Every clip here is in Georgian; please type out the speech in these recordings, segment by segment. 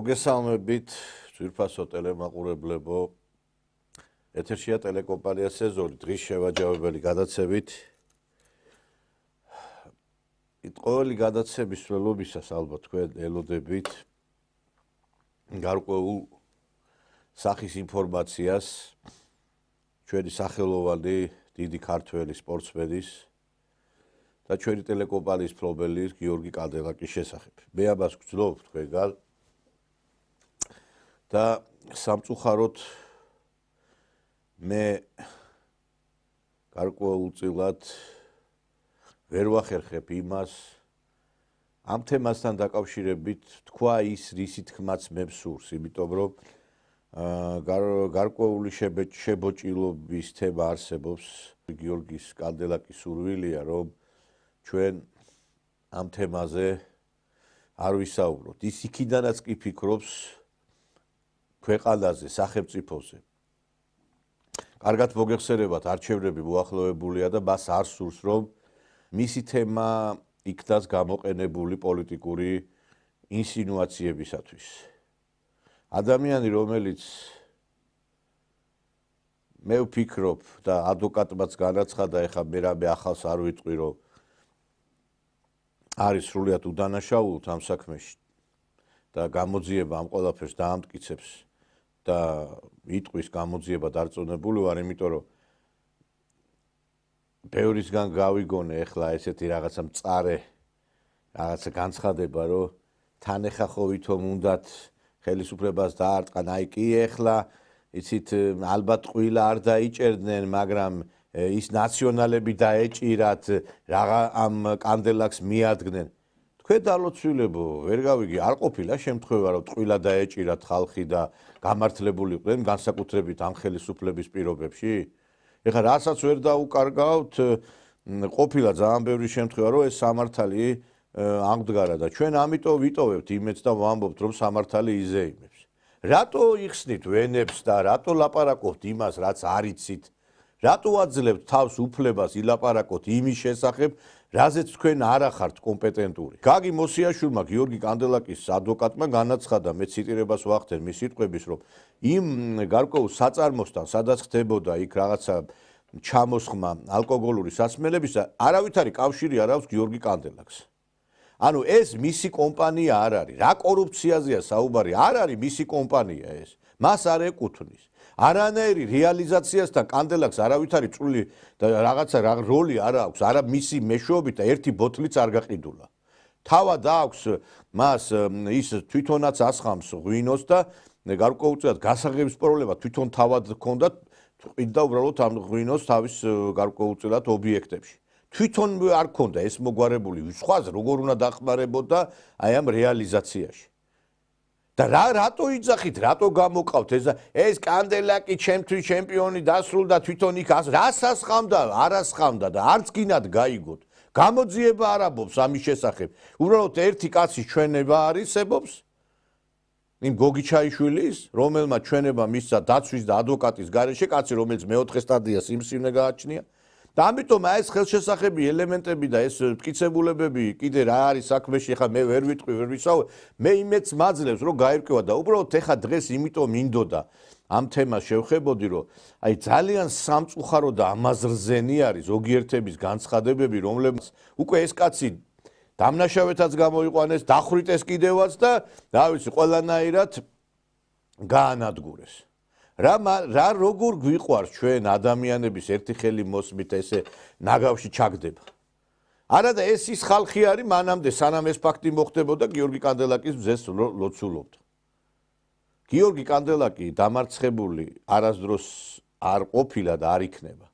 მოგესალმებით ძვირფასო ტელემაყურებლებო. ეთერშია ტელეკომპანია სეზონი დღის შევაჯამებელი გადაცებით. ყოველი გადაცემის მსვლელობისას ალბათ თქვენ ელოდებით გარკვეულ სახის ინფორმაციას ჩვენი სახელოვანი დიდი ქართველი სპორტსმენის და ჩვენი ტელეკომპანიის მფლობელის გიორგი კანდელაკის შესახებ. მე ამას გძნობ თქვენგან და სამწუხაროდ მე გარკვეულწილად ვერ ვახერხებ იმას ამ თემასთან დაკავშირებით თქვა ის რისი თქმაც მე მსურს, იმიტომ რომ გარკვეული შებოჭილობის თემა არსებობს. გიორგის კანდელაკის სურვილია რომ ჩვენ ამ თემაზე არ ვისაუბროთ. ის იქიდანაც კი ფიქრობს ქვეყანაზე, სახელმწიფოზე. კარგად მოგეხსენებათ, არჩევნები მოახლოვებულია და მას არ სურს რომ მისი თემა იქნას გამოყენებული პოლიტიკური ინსინუაციებისათვის. ადამიანი, რომელიც მე ვფიქრობ და ადვოკატმაც განაცხადა, ეხლა მე რამე ახალს არ ვიტყვი, რომ არის სრულიად უდანაშაულოთ ამ საქმეში და გამოძიება ამ ყველაფერს დაამტკიცებს და იტყვის გამოძიება დარწმუნებული ვარ, იმიტომ რომ ბევრისგან გავიგონე ეხლა ესეთი რაღაცა მწარე რაღაცა განცხადება, რომ თან ეხა ხო ვითომ უნდათ ხელისუფლებას დაარტყან, აი კი ეხლა იცით ალბათ ყვილა არ დაიჭერდნენ, მაგრამ ის ნაციონალები დაეჭირათ, რაღა ამ კანდელაკს მიადგნენ. თქვენ დალოცვილებო, ვერ გავიგე, არ ყოფილა შემთხვევა, რომ ყვილა დაეჭირათ ხალხი და გამართლებულიყვნენ განსაკუთრებით ამ ხელისუფლების პირობებში? ეხლა რასაც ვერ დაუკარგავთ, ყოფილა ძალიან ბევრი შემთხვევა, რომ ეს სამართალი აღდგარა და ჩვენ ამიტომ ვიტოვებთ იმედს და ვამბობთ, რომ სამართალი იზეიმებს. რატო იხსნით ვენებს და რატო ლაპარაკობთ იმას, რაც არ იცით? რატო აძლევთ თავს უფლებას ილაპარაკოთ იმის შესახებ, რაზეც თქვენ არ ახართ კომპეტენტური? გაგი მოსიაშვილმა გიორგი კანდელაკის ადვოკატმა განაცხადა, მე ციტირებას ვახდენ მის სიტყვების, რომ იმ გარკვეულ საწარმოსთან, სადაც ხდებოდა იქ რაღაცა ჩამოსხმა ალკოგოლური სასმელებისა, არავითარი კავშირი არ აქვს გიორგი კანდელაკს. ანუ ეს მისი კომპანია არ არის. რა კორუფციაზეა საუბარი? არ არის მისი კომპანია ეს. მას არ ეკუთვნის. არანაირი რეალიზაციასთან კანდელაკს არავითარი წვლილი და რაღაცა როლი არ აქვს, არა მისი მეშვეობით და ერთი ბოთლიც არ გაყიდულა. თავად აქვს მას ის თვითონაც ასხამს ღვინოს და გარკვეულწილად გასაღების პრობლემა თვითონ თავად ჰქონდა, ყიდდა უბრალოდ ამ ღვინოს თავის გარკვეულწილად ობიექტებში. თვითონ არ ჰქონდა ეს მოგვარებული, სხვას როგორ უნდა დახმარებოდა აი ამ რეალიზაციაში. და რატო იძახით, რატო გამოყავთ ეს კანდელაკი ჩემთვის ჩემპიონი დასრულდა თვითონ იქ რას ასხამდა, არ ასხამდა და არც გინად გაიგოთ. გამოძიება არ ამბობს ამის შესახებ. უბრალოდ ერთი კაცის ჩვენება არისებობს იმ გოგი ჩაიშვილის, რომელმაც ჩვენება მისცა დაცვის და ადვოკატის გარეშე, კაცი რომელიც მეოთხე სტადიას იმსივნე გააჩნია. და ამიტომ ეს ხელშესახები ელემენტები და ეს მტკიცებულებები კიდე რა არის საქმეში, ეხლა მე ვერ ვიტყვი, ვერ ვისაუბრ, მე იმედს მაძლევს, რომ გაირკვევა და უბრალოდ ეხლა დღეს იმიტომ მინდოდა ამ თემას შევხებოდი, რომ აი ძალიან სამწუხარო და ამაზრზენი არის ზოგიერთების განცხადებები, რომლებიც უკვე ეს კაცი დამნაშავეთაც გამოიყვანეს, დახვრიტეს კიდევაც და რა ვიცი, ყველანაირად გაანადგურეს. რა როგორ გვიყვარს ჩვენ ადამიანების ერთი ხელი მოსმით ესე ნაგავში ჩაგდება. არა და ეს ის ხალხი არის, მანამდე სანამ ეს ფაქტი მოხდებოდა, გიორგი კანდელაკის მზეს ლოცულობდა. გიორგი კანდელაკი დამარცხებული არასდროს არ ყოფილა და არ იქნება.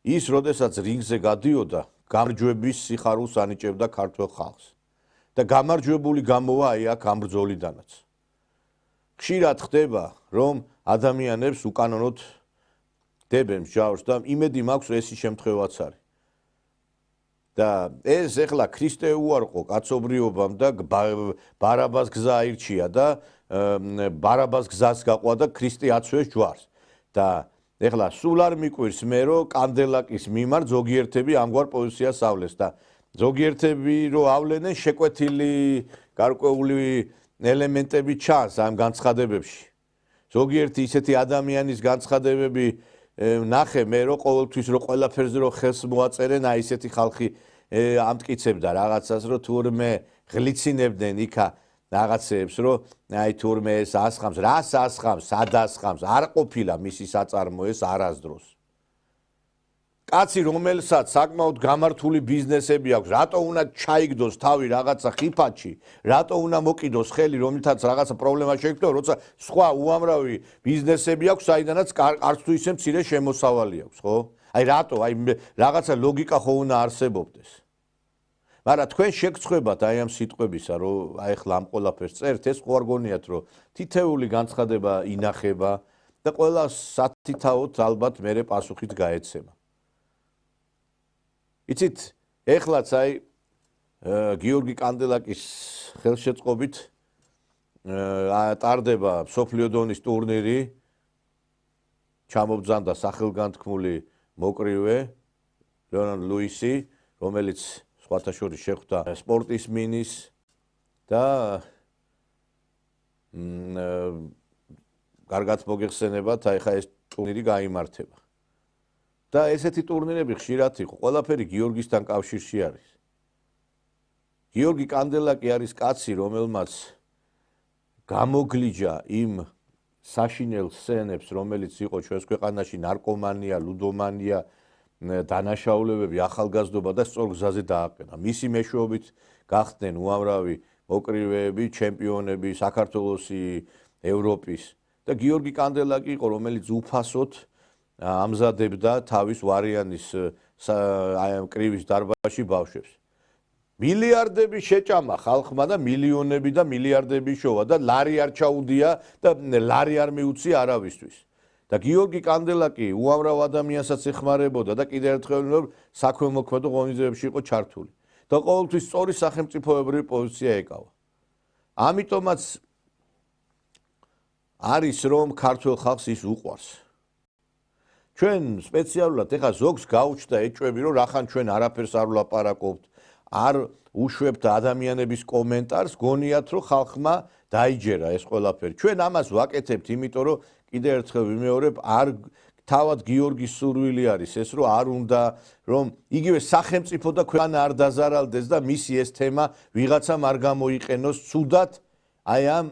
ის როდესაც რინგზე გადიოდა, გამარჯვების სიხარულს ანიჭებდა ქართველ ხალხს და გამარჯვებული გამოვა აი აქ ამ ბრძოლიდანაც. ხშირად ხდება, რომ ადამიანებს უკანონოდ დებენ მსჯავრს და იმედი მაქვს, რომ ეს შემთხვევაც არის. და ეს ეხლა ქრისტე უარყო კაცობრიობამ და ბარაბას გზა აირჩია და ბარაბას გზას გაყვა და ქრისტე აცვეს ჯვარს. და ეხლა სულ არ მიკვირს მე, რომ კანდელაკის მიმართ ზოგიერთები ამგვარ პოზიციას ავლეს და ზოგიერთები რო ავლენენ შეკვეთილი გარკვეული ელემენტები ჩანს ამ განცხადებებში. ზოგიერთი ისეთი ადამიანის განცხადებები ნახე მე რომ ყოველთვის რომ ყველაფერზე რომ ხელს მოაწერენ აი ესეთი ხალხი ამტკიცებდა რაღაცას რომ თურმე ღლიცინებდნენ იქა რაღაცეებს რომ აი თურმე ეს ასხამს რას ასხამს სად ასხამს არ ყოფილა მისი საწარმო ეს არასდროს კაცი რომელსაც საკმაოდ გამართული ბიზნესები აქვს რატო უნდა ჩაიგდოს თავი რაღაცა ხიფათში რატო უნდა მოკიდოს ხელი რომელთაც რაღაცა პრობლემა შეექმნა როცა სხვა უამრავი ბიზნესები აქვს საიდანაც არც თუ ისე მცირე შემოსავალი აქვს ხო აი რატო აი რაღაცა ლოგიკა ხო უნდა არსებობდეს მაგრამ თქვენ შეგწყვებათ აი ამ სიტყვებისა რომ აი ახლა ამ ყველაფერს წერთ ეს ხო არ გონიათ რომ თითეული განცხადება ინახება და ყველა სათითაოდ ალბათ მერე პასუხით გაეცემა იცით ეხლაც აი გიორგი კანდელაკის ხელშეწყობით ტარდება მსოფლიო დონის ტურნირი ჩამობძანდა სახელგანთქმული მოკრივე ლეონარდ ლუისი რომელიც სხვათა შორის შეხვდა სპორტის მინის და კარგად მოგეხსენებათ აი ხა ეს ტურნირი გაიმართება და ესეთი ტურნირები ხშირად იყო ყველაფერი გიორგისთან კავშირში არის გიორგი კანდელაკი არის კაცი რომელმაც გამოგლიჯა იმ საშინელ სცენებს რომელიც იყო ჩვენს ქვეყანაში ნარკომანია ლუდომანია დანაშაულებები ახალგაზრდობა და სწორ გზაზე დააყენა მისი მეშვეობით გახდნენ უამრავი მოკრივეები ჩემპიონები საქართველოსი ევროპის და გიორგი კანდელაკი იყო რომელიც უფასოდ ამზადებდა თავის ვარიანის აი ამ კრივის დარბაზში ბავშვებს მილიარდები შეჭამა ხალხმა და მილიონები და მილიარდები შოვა და ლარი არ ჩაუდია და ლარი არ მიუცია არავისთვის და გიორგი კანდელაკი უამრავ ადამიანსაც ეხმარებოდა და კიდევ ერთხელ საქველმოქმედო ღონისძიებებში იყო ჩართული და ყოველთვის სწორი სახელმწიფოებრივი პოზიცია ეკავა ამიტომაც არის რომ ქართველ ხალხს ის უყვარს ჩვენ სპეციალურად ეხა ზოგს გაუჩნდა ეჭვები რომ რახან ჩვენ არაფერს არ ვლაპარაკობთ არ უშვებთ ადამიანების კომენტარს გონიათ რომ ხალხმა დაიჯერა ეს ყველაფერი ჩვენ ამას ვაკეთებთ იმიტომ რომ კიდევ ერთხელ ვიმეორებ არ თავად გიორგის სურვილი არის ეს რომ არ უნდა რომ იგივე სახელმწიფო და ქვეყანა არ დაზარალდეს და მისი ეს თემა ვიღაცამ არ გამოიყენოს ცუდად აი ამ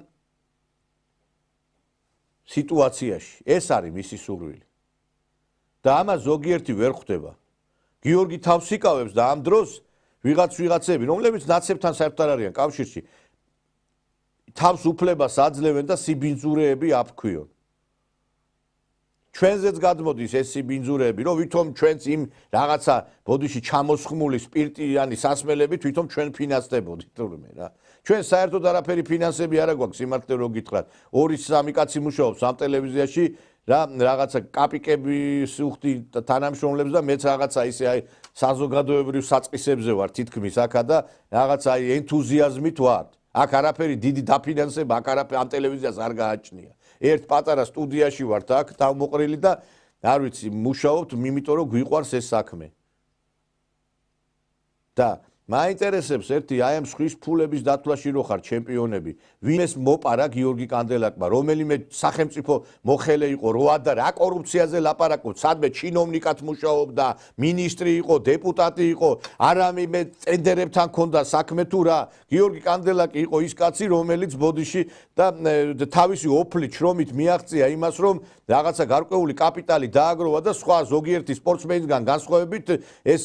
სიტუაციაში ეს არის მისი სურვილი და ამას ზოგიერთი ვერ ხვდება გიორგი თავს იკავებს და ამ დროს ვიღაცები რომლებიც ნაცებთან საერთოდ არ არიან კავშირში თავს უფლებას აძლევენ და სიბინძურეები აფქვიონ ჩვენზეც გადმოდის ეს სიბინძურეები რომ ვითომ ჩვენც იმ რაღაცა ბოდიში ჩამოსხმული სპირტიანი სასმელები თვითონ ჩვენ ფინანსდებოდით თურმე რა ჩვენ საერთოდ არაფერი ფინანსები არ აქვს სიმართლე რო გითხრათ 2-3 კაცი მუშაობს ამ ტელევიზიაში რა რაღაცა კაპიკების უხდი თანამშრომლებს და მეც რაღაცა ისე აი საზოგადოებრივ საწყისებზე ვარ თითქმის აქა და რაღაცა აი ენთუზიაზმით ვარ აქ არაფერი დიდი დაფინანსება აქ არაფერი ამ ტელევიზიას არ გააჩნია ერთ პატარა სტუდიაში ვართ აქ თავმოყრილი და არ ვიცი მუშაობთ იმიტომ რომ გვიყვარს ეს საქმე და მაინტერესებს ერთი აი ამ სხვის ფულების დათვლაში რო ხარ ჩემპიონები ვინმეს მოპარა გიორგი კანდელაკმა რომელიმე სახელმწიფო მოხელე იყო როა და რა კორუფციაზე ლაპარაკობ სადმე ჩინოვნიკად მუშაობდა ministri იყო დეპუტატი იყო არამე ტენდერებთან ქონდა საქმე თუ რა გიორგი კანდელაკი იყო ის კაცი რომელიც ბოდიში და თავისი ოფლით შრომით მიაღწია იმას რომ რაღაცა გარკვეული კაპიტალი დააგროვა და სხვა ზოგიერთი სპორტსმენისგან განსხვავებით ეს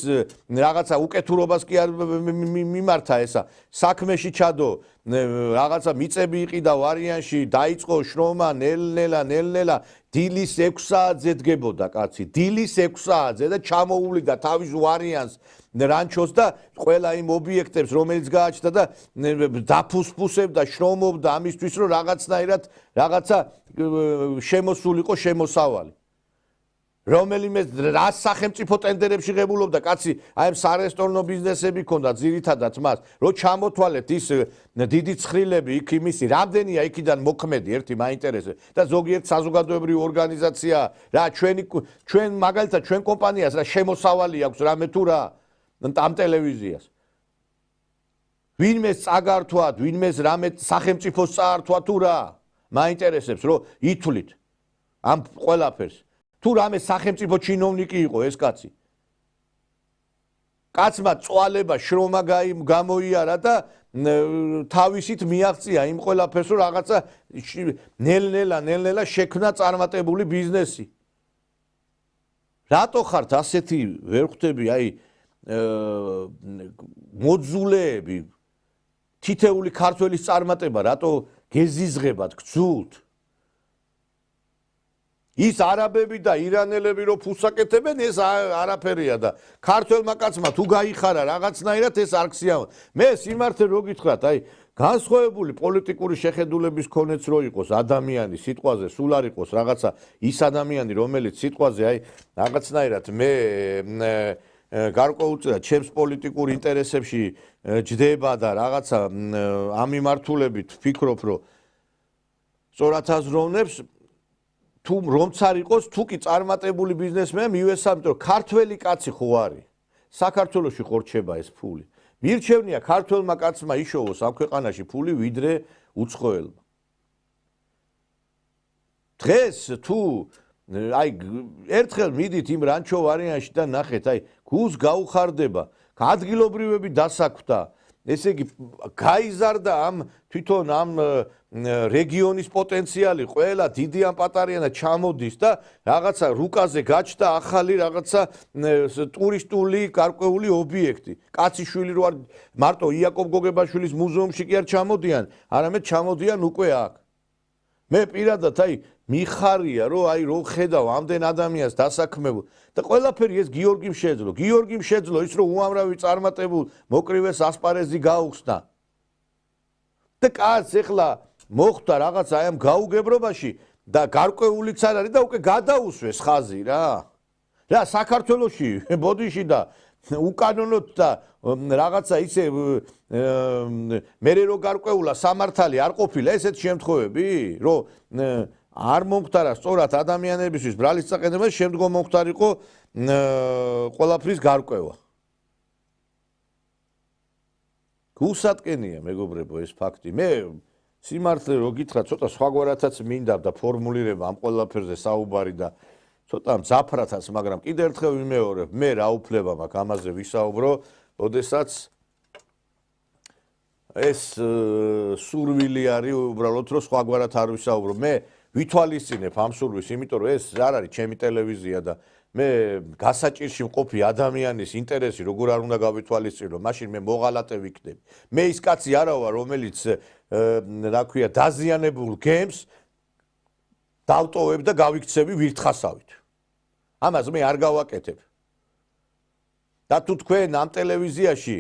რაღაცა უკეთურობას კი არ მიმართა ესა საქმეში ჩადო რაღაცა მიწები იყიდა ვარიანში დაიწყო შრომა ნელ-ნელა დილის 6 საათზე დგებოდა კაცი დილის 6 საათზე და ჩამოუვლიდა თავის ვარიანს რანჩოს და ყველა იმ ობიექტებს რომელიც გააჩნდა და დაფუსფუსებდა შრომობდა ამისთვის რომ რაღაცნაირად რაღაცა შემოსულიყო შემოსავალი რომელიმე რა სახელმწიფო ტენდერებში ღებულობდა კაცი აი ამ სარესტორნო ბიზნესები ქონდა ძირითადად მას რომ ჩამოთვალეთ ის დიდი ცხრილები იქ იმისი რამდენია იქიდან მოქმედი ერთი მაინტერესებს და ზოგიერთ საზოგადოებრივი ორგანიზაცია რა ჩვენ მაგალითად ჩვენ კომპანიას რა შემოსავალი აქვს რამე თუ რა ამ ტელევიზიას ვინმეს წაგართვათ, ვინმეს რამე სახელმწიფოს წაართვა თუ რა მაინტერესებს რომ ითვლით ამ ყველაფერს თუ რამე სახელმწიფო ჩინოვნიკი იყო ეს კაცი კაცმა წვალება შრომა გამოიარა და თავისით მიაღწია იმ ყველაფერს რომ რაღაცა ნელ-ნელა შექმნა წარმატებული ბიზნესი რატო ხართ ასეთი ვერ ხვდები აი მოძულეები თითეული ქართველის წარმატება რატო გეზიზღებათ გძულთ ის არაბები და ირანელები რო ფუსაკეთებენ ეს არაფერია და ქართველმა კაცმა თუ გაიხარა რაღაცნაირად ეს არ ქსიავა მე სიმართლე რო გითხრათ აი განსხვავებული პოლიტიკური შეხედულების ქონეც რო იყოს ადამიანი სიტყვაზე სულ არ იყოს რაღაცა ის ადამიანი რომელიც სიტყვაზე აი რაღაცნაირად მე გარკვეულწილად ჩემს პოლიტიკურ ინტერესებში ჯდება და რაღაცა ამ მიმართულებით ვფიქრობ რომ სწორად აზროვნებს თუ რომც არ იყოს თუ კი წარმატებული ბიზნესმენი მივესალმეთ რომ ქართველი კაცი ხო არის საქართველოში ხო რჩება ეს ფული მირჩევნია ქართველმა კაცმა იშოვოს ამ ქვეყანაში ფული ვიდრე უცხოელმა დღეს თუ აი ერთხელ მიდით იმ რანჩო ვარიანში და ნახეთ აი გულს გაუხარდება ადგილობრივები დასაქმდა ესე იგი გაიზარდა ამ თვითონ ამ რეგიონის პოტენციალი ყველა დიდი ან პატარიანა ჩამოდის და რაღაცა რუკაზე გაჩნდა ახალი რაღაცა ტურისტული გარკვეული ობიექტი კაციშვილი რო არ მარტო იაკობ გოგებაშვილის მუზეუმში კი არ ჩამოდიან არამედ ჩამოდიან უკვე აქ მე პირადად აი მიხარია რომ აი რო ხედავ ამდენ ადამიანს დასაქმებულ და ყველაფერი ეს გიორგიმ შეძლო ის რომ უამრავი წარმატებულ მოკრივეს ასპარეზი გაუხსნა და კაც ეხლა მოხდა რაღაც აი ამ გაუგებრობაში და გარკვეულიც არ არის და უკვე გადაუსვეს ხაზი რა საქართველოში ბოდიში და უკანონოდ და რაღაცა ისე მე რო გარკვეულა სამართალი არ ყოფილა ესეთ შემთხვევები რომ არ მომხდარა სწორად ადამიანებისთვის ბრალის წაყენება შემდგომ მომხდარიყო ყველაფრის გარკვევა გულსატკენია მეგობრებო ეს ფაქტი მე სიმართლე რო გითხრათ ცოტა სხვაგვარათაც მინდა და ფორმულირება ამ ყველაფერზე საუბარი და ცოტა მძაფრათაც მაგრამ კიდევ ერთხელ ვიმეორებ მე რა უფლება მაქვს ამაზე ვისაუბრო ოდესაც ეს სურვილი არის უბრალოდ რომ სხვაგვარად არ ვისაუბრო მე ვითვალისწინებ ამ სურვილს იმიტომ რომ ეს არ არის ჩემი ტელევიზია და მე გასაჭირში მყოფი ადამიანის ინტერესი როგორ არ უნდა გავითვალისწინო მაშინ მე მოღალატე ვიქნები მე ის კაცი არა ვარ რომელიც რა ქვია დაზიანებულ გემს დავტოვებ და გავიქცევი ვირთხასავით ამას მე არ გავაკეთებ და თუ თქვენ ამ ტელევიზიაში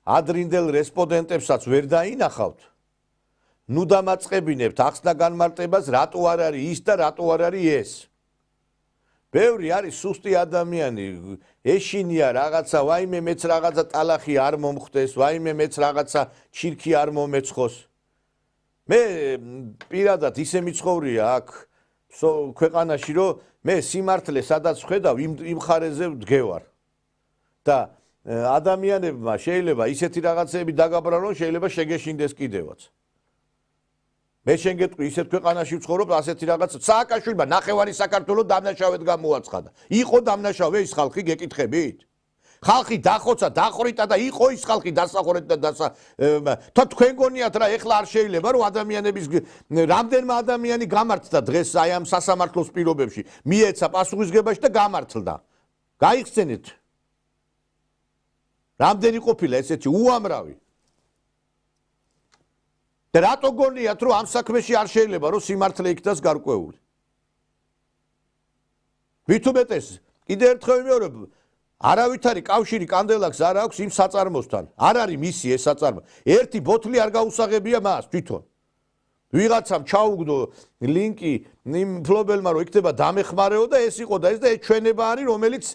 ადრინდელ რესპონდენტებსაც ვერ დაინახავთ ნუ დამაწყებინებთ ახსნა განმარტებას რატო არ არის ის და რატო არ არის ეს ბევრი არის სუსტი ადამიანი ეშინია რაღაცა ვაიმე მეც რაღაცა ტალახი არ მომხდეს ვაიმე მეც რაღაცა ჩირქი არ მომეცხოს მე პირადად ისე მიცხოვრია აქ ქვეყანაში რომ მე სიმართლე სადაც ხედავ იმ ხარეზე ვდგევარ და ადამიანებმა შეიძლება ისეთი რაღაცები დაგაბრალონ შეიძლება შეგეშინდეს კიდევაც მე შენ გეტყვი ისეთ ქვეყანაში ვცხოვრობ ასეთი რაღაც სააკაშვილმა ნახევარი საქართველოს დამნაშავედ გამოაცხადა იყო დამნაშავე ის ხალხი გეკითხებით ხალხი დახოცა დახვრიტა და იყო ის ხალხი დასახურეთ და თქვენ გონიათ რა ეხლა არ შეიძლება რომ ადამიანების რამდენმა ადამიანი გამართდა დღეს აი ამ სასამართლოს პირობებში მიეცა პასუხისგებაში და გამართლდა გაიხსენეთ რამდენი ყოფილა ესეთი უამრავი და რატო გონიათ რომ ამ საქმეში არ შეიძლება რომ სიმართლე იქნას გარკვეული მით უმეტეს კიდევ ერთხელ ვიმეორებ არავითარი კავშირი კანდელაკს არ აქვს იმ საწარმოსთან არ არის მისი ეს საწარმო ერთი ბოთლი არ გაუსაღებია მას თვითონ ვიღაცამ ჩაუგდო ლინკი იმ ფლობელმა რომ იქნება დამეხმარეო და ეს იყო და ეს ჩვენება არის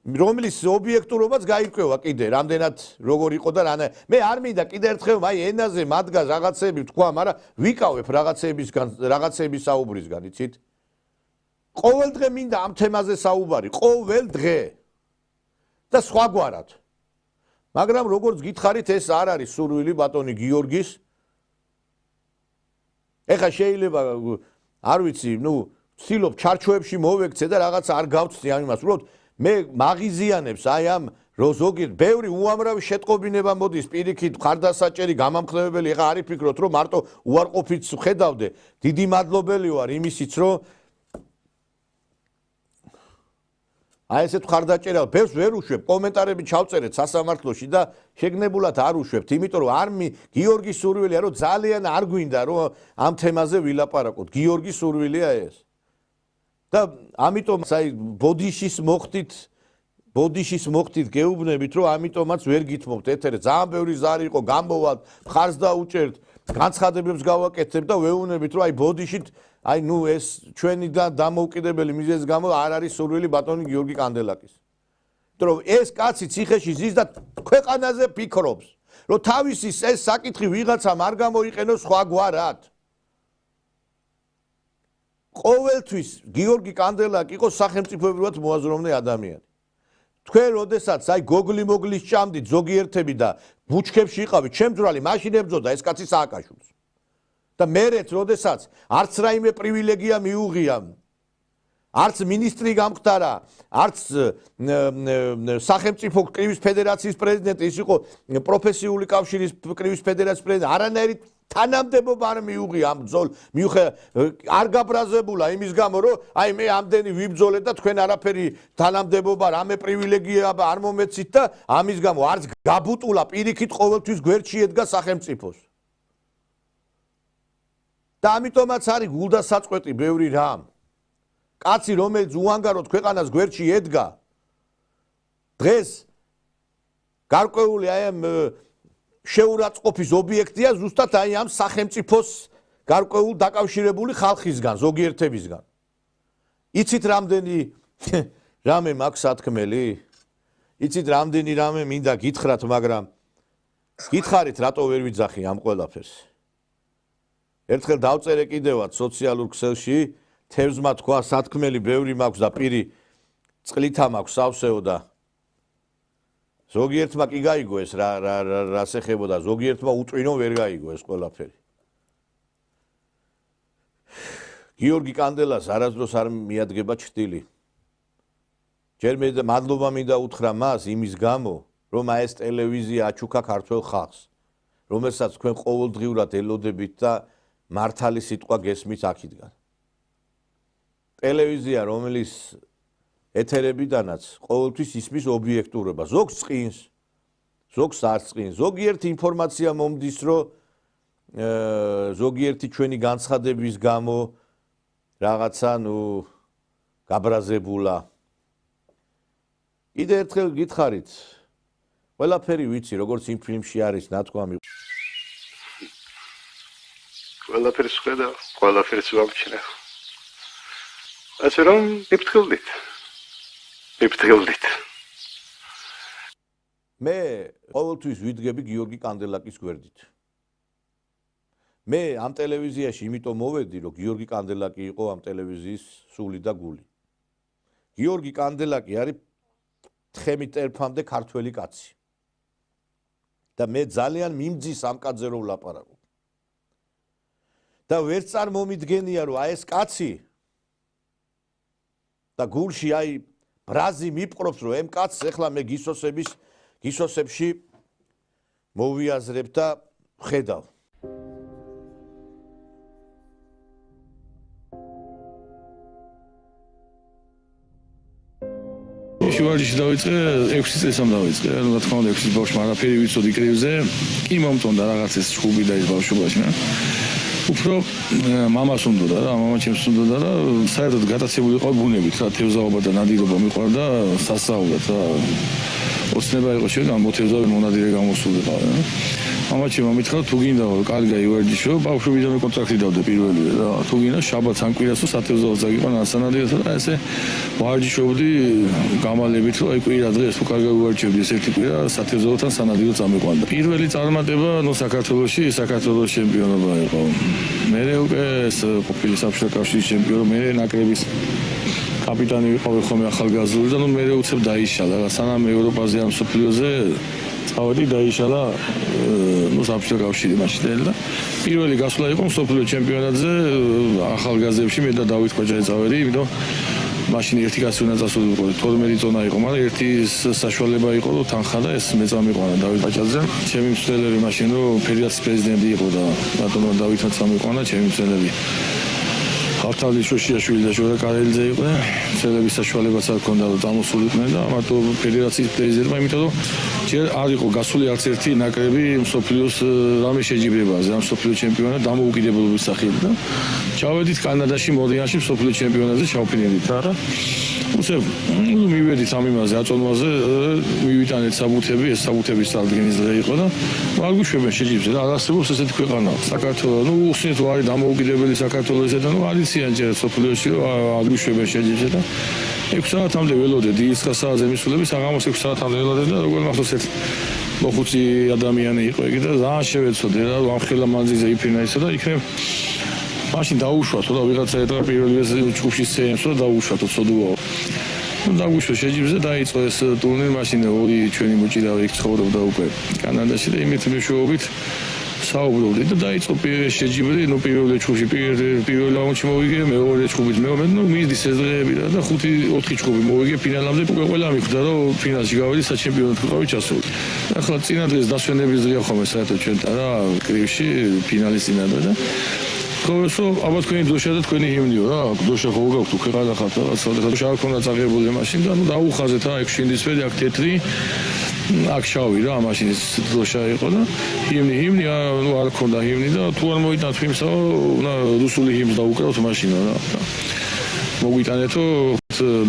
რომლის ობიექტურობაც გაირკვევა კიდე რამდენად როგორ იყო და რა მე არ მინდა კიდე ერთხელ აი ენაზე მადგას რაღაცები თქვა მაგრამ ვიკავებ რაღაცების საუბრისგან იცით ყოველ დღე მინდა ამ თემაზე საუბარი ყოველ დღე და სხვაგვარად მაგრამ როგორც გითხარით ეს არ არის სურვილი ბატონი გიორგის ეხა შეიძლება არ ვიცი ვცდილობ ჩარჩოებში მოვექცე და რაღაც არ გავცდი ამ იმას უბრალოდ მე მაღიზიანებს აი ამ ზოგიერთ ბევრი უამრავი შეტყობინება მოდის პირიქით ხარდასაჭერი გამამხნევებელი ეხა არ იფიქროთ რომ მარტო უარყოფით ხედავდე დიდი მადლობელი ვარ იმისიც რომ აი ესეთ ხარდაჭერა ბევრს ვერ უშვებ კომენტარები ჩავწერეთ სასამართლოში და შეგნებულად არ უშვებთ იმიტომ რომ არ გიორგის სურვილია რომ ძალიან არ გვინდა რომ ამ თემაზე ვილაპარაკოთ გიორგის სურვილია ეს და ამიტომ აი ბოდიშის მოხდით გეუბნებით რომ ამიტომაც ვერ გითმობთ ეთერე ძალიან ბევრი ზარი იყო გამოვალთ მხარს დაუჭერთ განცხადებებს გავაკეთებ და ვეუბნებით რომ აი ბოდიშით აი ეს ჩვენი და დამოუკიდებელი მიზეზის გამო არ არის სურვილი ბატონი გიორგი კანდელაკის. იმიტომ რომ ეს კაცი ციხეში ზის და ქვეყანაზე ფიქრობს, რომ თავისი ეს საკითხი ვიღაცამ არ გამოიყენოს სხვაგვარად. ყოველთვის გიორგი კანდელაკი იყო სახელმწიფოებრივად მოაზროვნე ადამიანი. თქვენ როდესაც აი გოგლი-მოგლის ჭამდით ზოგიერთები და ბუჩქებში იყავით, ჩემძვრალი მაშინ ებრძოდა ეს კაცი სააკაშვილს. და მერეც როდესაც არც რაიმე პრივილეგია მიუღია არც მინისტრი გამხდარა არც სახელმწიფო კრივის ფედერაციის პრეზიდენტი ის იყო პროფესიული კავშირის კრივის ფედერაციის პრეზიდენტი არანაირი თანამდებობა არ მიუღია ამ ბრძოლ არ გაბრაზებულა იმის გამო რომ აი მე ამდენი ვიბრძოლე და თქვენ არაფერი თანამდებობა რამე პრივილეგია არ მომეცით და ამის გამო არც გაბუტულა პირიქით ყოველთვის გვერდში ედგა სახელმწიფოს და ამიტომაც არის გულდასაწყვეტი ბევრი რამ. კაცი რომელიც უანგაროდ ქვეყანას გვერდში ედგა დღეს გარკვეული აი ამ შეურაცხყოფის ობიექტია ზუსტად აი ამ სახელმწიფოს გარკვეულ დაკავშირებული ხალხისგან, ზოგიერთებისგან. იცით რამდენი რამე მაქვს სათქმელი? იცით რამდენი რამე მინდა გითხრათ, მაგრამ გითხარით რატო ვერ ვიძახი ამ ყველაფერს? ერთხელ დავწერე კიდევაც სოციალურ ქსელში თევზმა თქვა სათქმელი ბევრი მაქვს და პირი წყლითა მაქვს სავსეო და ზოგიერთმა კი გაიგო ეს რას ეხებოდა ზოგიერთმა უწვინო ვერ გაიგო ეს ყველაფერი გიორგი კანდელას არასდროს არ მიადგება ჩრდილი ჯერ მე მადლობა მინდა უთხრა მას იმის გამო რომ ეს ტელევიზია აჩუქა ქართველ ხალხს რომელსაც თქვენ ყოველდღიურად ელოდებით და მართალი სიტყვა გესმით აქედან. ტელევიზია, რომელიც ეთერებიდანაც ყოველთვის ისმის ობიექტურობა, ზოგს წყინს, ზოგს არ წყინს. ზოგიერთი ინფორმაცია მომდის, რომ ზოგიერთი ჩვენი განცხადების გამო რაღაცა გაბრაზებულა. კიდე ერთხელ გითხარით, ყველაფერი ვიცი, როგორც იმ ფილმში არის ნათქვამი. ყველაფერს ხედა, ყველაფერს ვამჩნევ. ასე რომ მიფრთხილდით. მე ყოველთვის ვიდგები გიორგი კანდელაკის გვერდით. მე ამ ტელევიზიაში იმიტომ მოვედი, რომ გიორგი კანდელაკი იყო ამ ტელევიზიის სული და გული. გიორგი კანდელაკი არის თხემით ტერფამდე ქართველი კაცი. და მე ძალიან მიმძის ამ კაცზე რომ ვლაპარაკო. და ვერ წარმომიდგენია რომ აი ეს კაცი და გულში აი ბრაზი მიპყრობს რომ ამ კაცს ეხლა მე გისოსებში მოვიაზრებ და ხედავ შუალში დავიწყე 6 წელს დავიწყე რა თქმა უნდა 6 ბავშვი არაფერი ვიცოდი კრივზე კი მომწონდა რაღაც ეს ჩხუბი და ეს ბავშვობაში რა უფრო მამას უნდოდა რა მამა ჩემს უნდოდა რა საერთოდ გატაცებული იყო ბუნებით რა თევზაობა და ნადირობა მიყვარდა სასწაულად რა ოცნება იყო შენ ამ მოთევზავე მონადირე გამოსულიყო რა მამაჩემ მომითხრა თუ გინდა კარგი ივერჯიშო ბავშვებიდანვე კონტრაქტი დავდე პირველივე რა თუ გინდა შაბათს ან კვირასო სათევზაო წაგიყვან ასანადიროთ და ესე ვარჯიშობდი გამალებით რომ აი კვირა დღეს თუ კარგი ვარჯიშობდი ეს ერთი კვირა სათევზაოთან სანადირო წამეყვანდა პირველი წარმატება საქართველოში ჩემპიონობა იყო მე უკვე ყოფილი საბჭოთა კავშირის ჩემპიონი მე ნაკრების კაპიტანი ვიყავი ხოლმე ახალგაზრდული და მე უცებ დაიშალა რა სანამ ევროპაზე ამ სოფლიოზე წავედი დაიშალა საბჭოთა კავშირი მაშინ და პირველი გასვლა იყო სოფლიო ჩემპიონატზე ახალგაზრდებში მე და დავით კვაჭარი წავედი იმიტომ მაშინ ერთი კაცი უნდა წასულიყო 12 წონა იყო მაგრამ ერთი საშუალება იყო რომ თანხა და ეს მე წამიყვანა დავით კვაჭაძე ჩემი მცდელები მაშინ რომ ფედერაციის პრეზიდენტი იყო და ბატონო დავითმა წამიყვანა ჩემი მცდელები ავტალი შოშიაშვილი და ჟორა კარელიძე იყვნენ მცდელების საშუალებაც არ ჰქონდა რომ წამოსულიყვნენ და მარტო ფედერაციის პრეზიდენტმა იმიტომ რომ ჯერ არ იყო გასული არც ერთი ნაკრები მსოფლიოს რამე შეჯიბრებაზე ამ მსოფლიო ჩემპიონატ დამოუკიდებლობის სახით და ჩავედით კანადაში მოდიანში მსოფლიო ჩემპიონატზე ჩავფრინდით არა უცებ მივედით ამ იმაზე აწონვაზე მივიტანეთ საბუთები ეს საბუთების წარდგენის დღე იყო და არ გვიშვებენ შეჯიბრზე და არ არსებობს ესეთი ქვეყანა საქართველოს ნუ უხსნით რომ არის დამოუკიდებელი საქართველოს ესედა ნუ არ იციან ჯერ სოფლიოში რომ არ გვიშვებენ შეჯიბრზე და 6 საათამდე ველოდე დილის საათზე მისულები საღამოს 6 საათამდე ველოდე და როგორ მახსოვს ერთ მოხუცი ადამიანი იყო იგი და ძალიან შევეცოდე რა ამ ხელა მანძილზე იფრინა ისე და იქნებ მაშინ დაუშვათ და ვიღაცა ეტყვა პირველი ჯგუფში სცენებს და დაუშვათ ცოდუაო ну დაგვიშვა შეჯიბრზე დაიწყო ეს ტურნირი მაშინ ორი ჩვენი მოჭირავი იქ ცხოვრობდა უკვე კანადაში და იმით მეშვეობით საუბრობდით და დაიწყო პირველი შეჯიბრი ნუ პირველი ჯგუფში პირველ რაუნდში მოვიგე მეორე ჯგუფით მეორე ნუ მისდის ეს დღეები და 5-4 ჯგუფი მოვიგე ფინალამდე უკვე ყველა მიხვდა რომ ფინალში გავედი საჩემპიონატ ვიყავი ჩასული ახლა წინა დღეს დასვენების დღეა ხოლმე საერთოდ ჩვენთან რა კრივში ფინალის წინადვე და ხო აბა თქვენი დროშა და თქვენი ჰიმნიო რა დროშა ხო გაქვთ ქვეყანა ხართ რაღაცა დროშა არ ქონდა წაღებული მაშინ და ნუ დაუხაზეთ რა 6 ინდისფერი აქ თეთრი აქ შავი რა მაშინ ეს დროშა იყო და ჰიმნი ნუ არ ქონდა ჰიმნი და თუ არ მოიტანთ ფილმსა და რუსული ჰიმნს დაუკრავთ მაშინა რა მოგვიტანეთო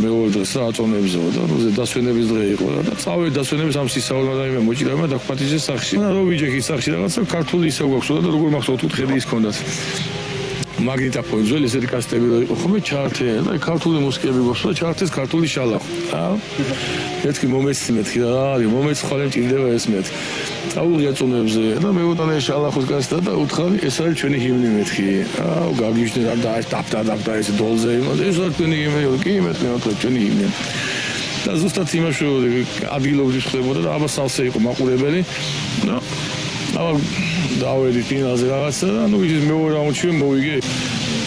მეორე დღეს რა აწონებზო და ნუ დასვენების დღე იყო და წავედი დასვენების ამ სისაულმა და მე მოჭირავმა დაგფათიჟე სახში და რო ვიჯექი სახში რაღაცა ქართული ისე გვაქვს და როგორ მახსოვთ უთხედი ის ქონდათ მაგნიტოფონი ძველი ესეთი კასეტები რო იყო ხოლმე ჩარტე და ქართული მუსიკები გვაქვს და ჩარტეს ქართული შალახო რა მეთქი მომეცი მეთქი რა არის მომეცი ხოლმე მჭირდება ეს მეთქი წავუღია წონებზე და მე ვუტანე შალახოს კასეტა და უთხარი ეს არის ჩვენი ჰიმნი მეთქი აუ გაგიჟდნენ და ეს დაფტა ეს დოლზე ეს არის ჩვენი ჰიმნი კი მეთქი ჩვენი ჰიმნი და ზუსტად იმაში ადგილობრივ ხდებოდა და აბა სალსე იყო მაყურებელი და აბა დავედი ფინალზე რაღაცა და ნუ ის მეორე რაუნდში მოვიგე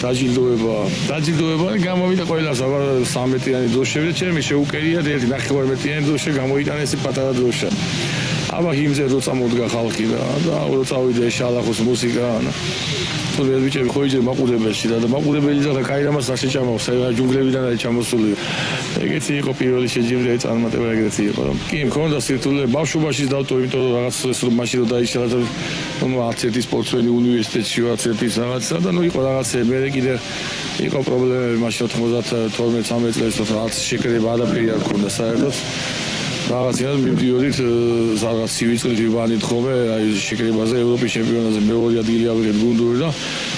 დაჯილდოება გამოვიდა ყველას აბა 13-იანი დროშები და ჩემი შეუკერია და 1.5-მეტიანი დროშა გამოიტანა ეს პატარა დროშა აბა ჰიმზე რო წამოდგა ხალხი და რო წავიდა შალახოს მუსიკა თუ ვერ ვიჭები ხო იჯერ მაყურებელში და მაყურებელი და კაირამას არ შეჭამავს ჯუნგლებიდან არის ჩამოსული ეგეთი იყო პირველი შეჯიბრი აი წარმატება ეგეთი იყო რომ კი მქონდა სირთულე ბავშვობაში დავტო იმიტომ რომ რაღაც ეს რომ მაშინ რომ დაიშალა და ნუ არც ერთი სპორტსმენი უნივერსიტეტში არც ერთი რაღაცა და ნუ იყო რაღაცები მე კიდე იყო პრობლემები მაშინ 92-13 წელს რაც შეკრება არაფერი არ ქონდა საერთოდ რაღაცნაირად მივდიოდით რაღაც სივიწყლით ვიბანით ხოლმე აი შეკრებაზე ევროპის ჩემპიონატზე მეორე ადგილი ავიღეთ გუნდური და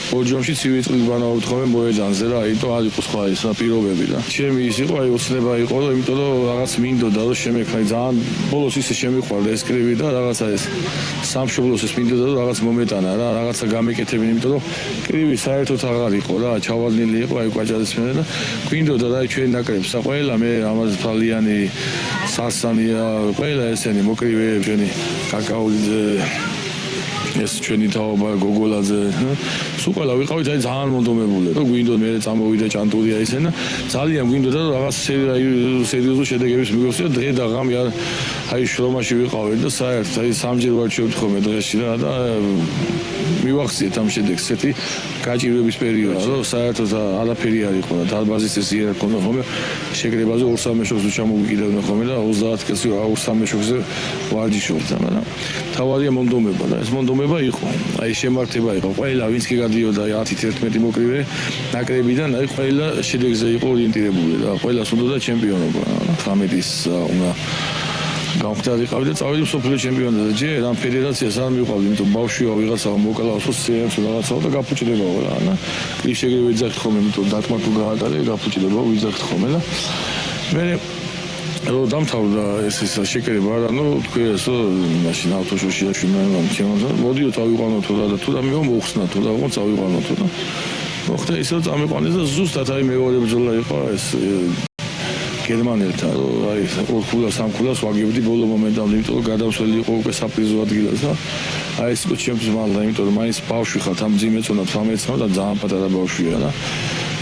ორჯომში სივიწყლით ვიბანავთ ხოლმე მოედანზე რა იმიტომ არ იყო სხვა ეს პირობები და ჩემი ის იყო აი ოცნება იყო და იმიტომ რომ რაღაც მინდოდა რომ შემექნა ძალიან ბოლოს ისე შემიყვარდა ეს კრივი და რაღაცა ეს სამშობლოს ეს მინდოდა რომ რაღაც მომეტანა რა რაღაცა გამეკეთებინა იმიტომ რომ კრივი საერთოდ აღარ იყო რა ჩავარდნილი იყო აი კვაჭაძის მე და გვინდოდა რა ჩვენ ნაკრებს და ყველა მე ამაზე თვალიანი სასანია ყველა ესენი მოკრივეები ჩვენი კაკაულიძე ეს ჩვენი თაობა გოგოლაძე სულ ყველა ვიყავით აი ძალიან მონდომებული რომ გვინდოდა მე წამოვიდა ჭანტურია ისენა ძალიან გვინდოდა რომ რაღაც სერიოზული შედეგების მიგოსია დღე და ღამე აი შრომაში ვიყავით და საერთოდ აი სამჯერ ვარჩევთ ხოლმე დღეში რა და მივახციეთ ამ შედეგს ესეთი გაჭირვების პერიოდია რომ საერთოდ არაფერი არ იყო და დარბაზის ეს იერ ქონდა ხოლმე შეკრებაზე 2-3 შოქს ჩამოვიკიდევდნენ ხოლმე და 30 კაცი 2-3 შოქზე ვარჯიშობდა მაგრამ თავარია მონდომება და ეს მონდომება იყო აი შემართება იყო ყველა ვინც კი გადიოდა 10-11 მოკრივე ნაკრებიდან აი ყველა შედეგზე იყო ორიენტირებული და ყველას უნდოდა ჩემპიონობა 19-ის უნდა გამხდარიყავი და წავედი მსოფლიო ჩემპიონატზე ჯერ ამ ფედერაციას არ მივყავდი იმიტომ ბავშვია ვიღაცა მოკლავს სცენებს რაღაცა და გაფუჭდებაო რა და კლიშეგები ვიძახთ ხოლმე იმიტომ დათმა თუ გაატარე გაფუჭდება ვიძახთ ხოლმე და მე რომ დამთავრდა ეს შეკრება რა ნუ თქვი ესო მაშინ ავტოშოში აშვილმა ჩემო მოდიო წავიყვანოთ რა და თუ და მე მოხსნა თუ და წავიყვანოთ და მოხდა ისე რომ წამიყვანეს და ზუსტად აი მეორე ბრძოლა იყო ეს გერმანელთან რომ აი 2-3 ქულას ვაგებდი ბოლო მომენტამდე იმიტომ რომ გადავსველი იყო უკვე საპრიზო ადგილას და აი ეს იყო ჩემთვის მალდა იმიტომ რომ მაინც ბავშვი ხარ ამ ძიმეწონა 18 წელს და ძალიან პატარა ბავშვია და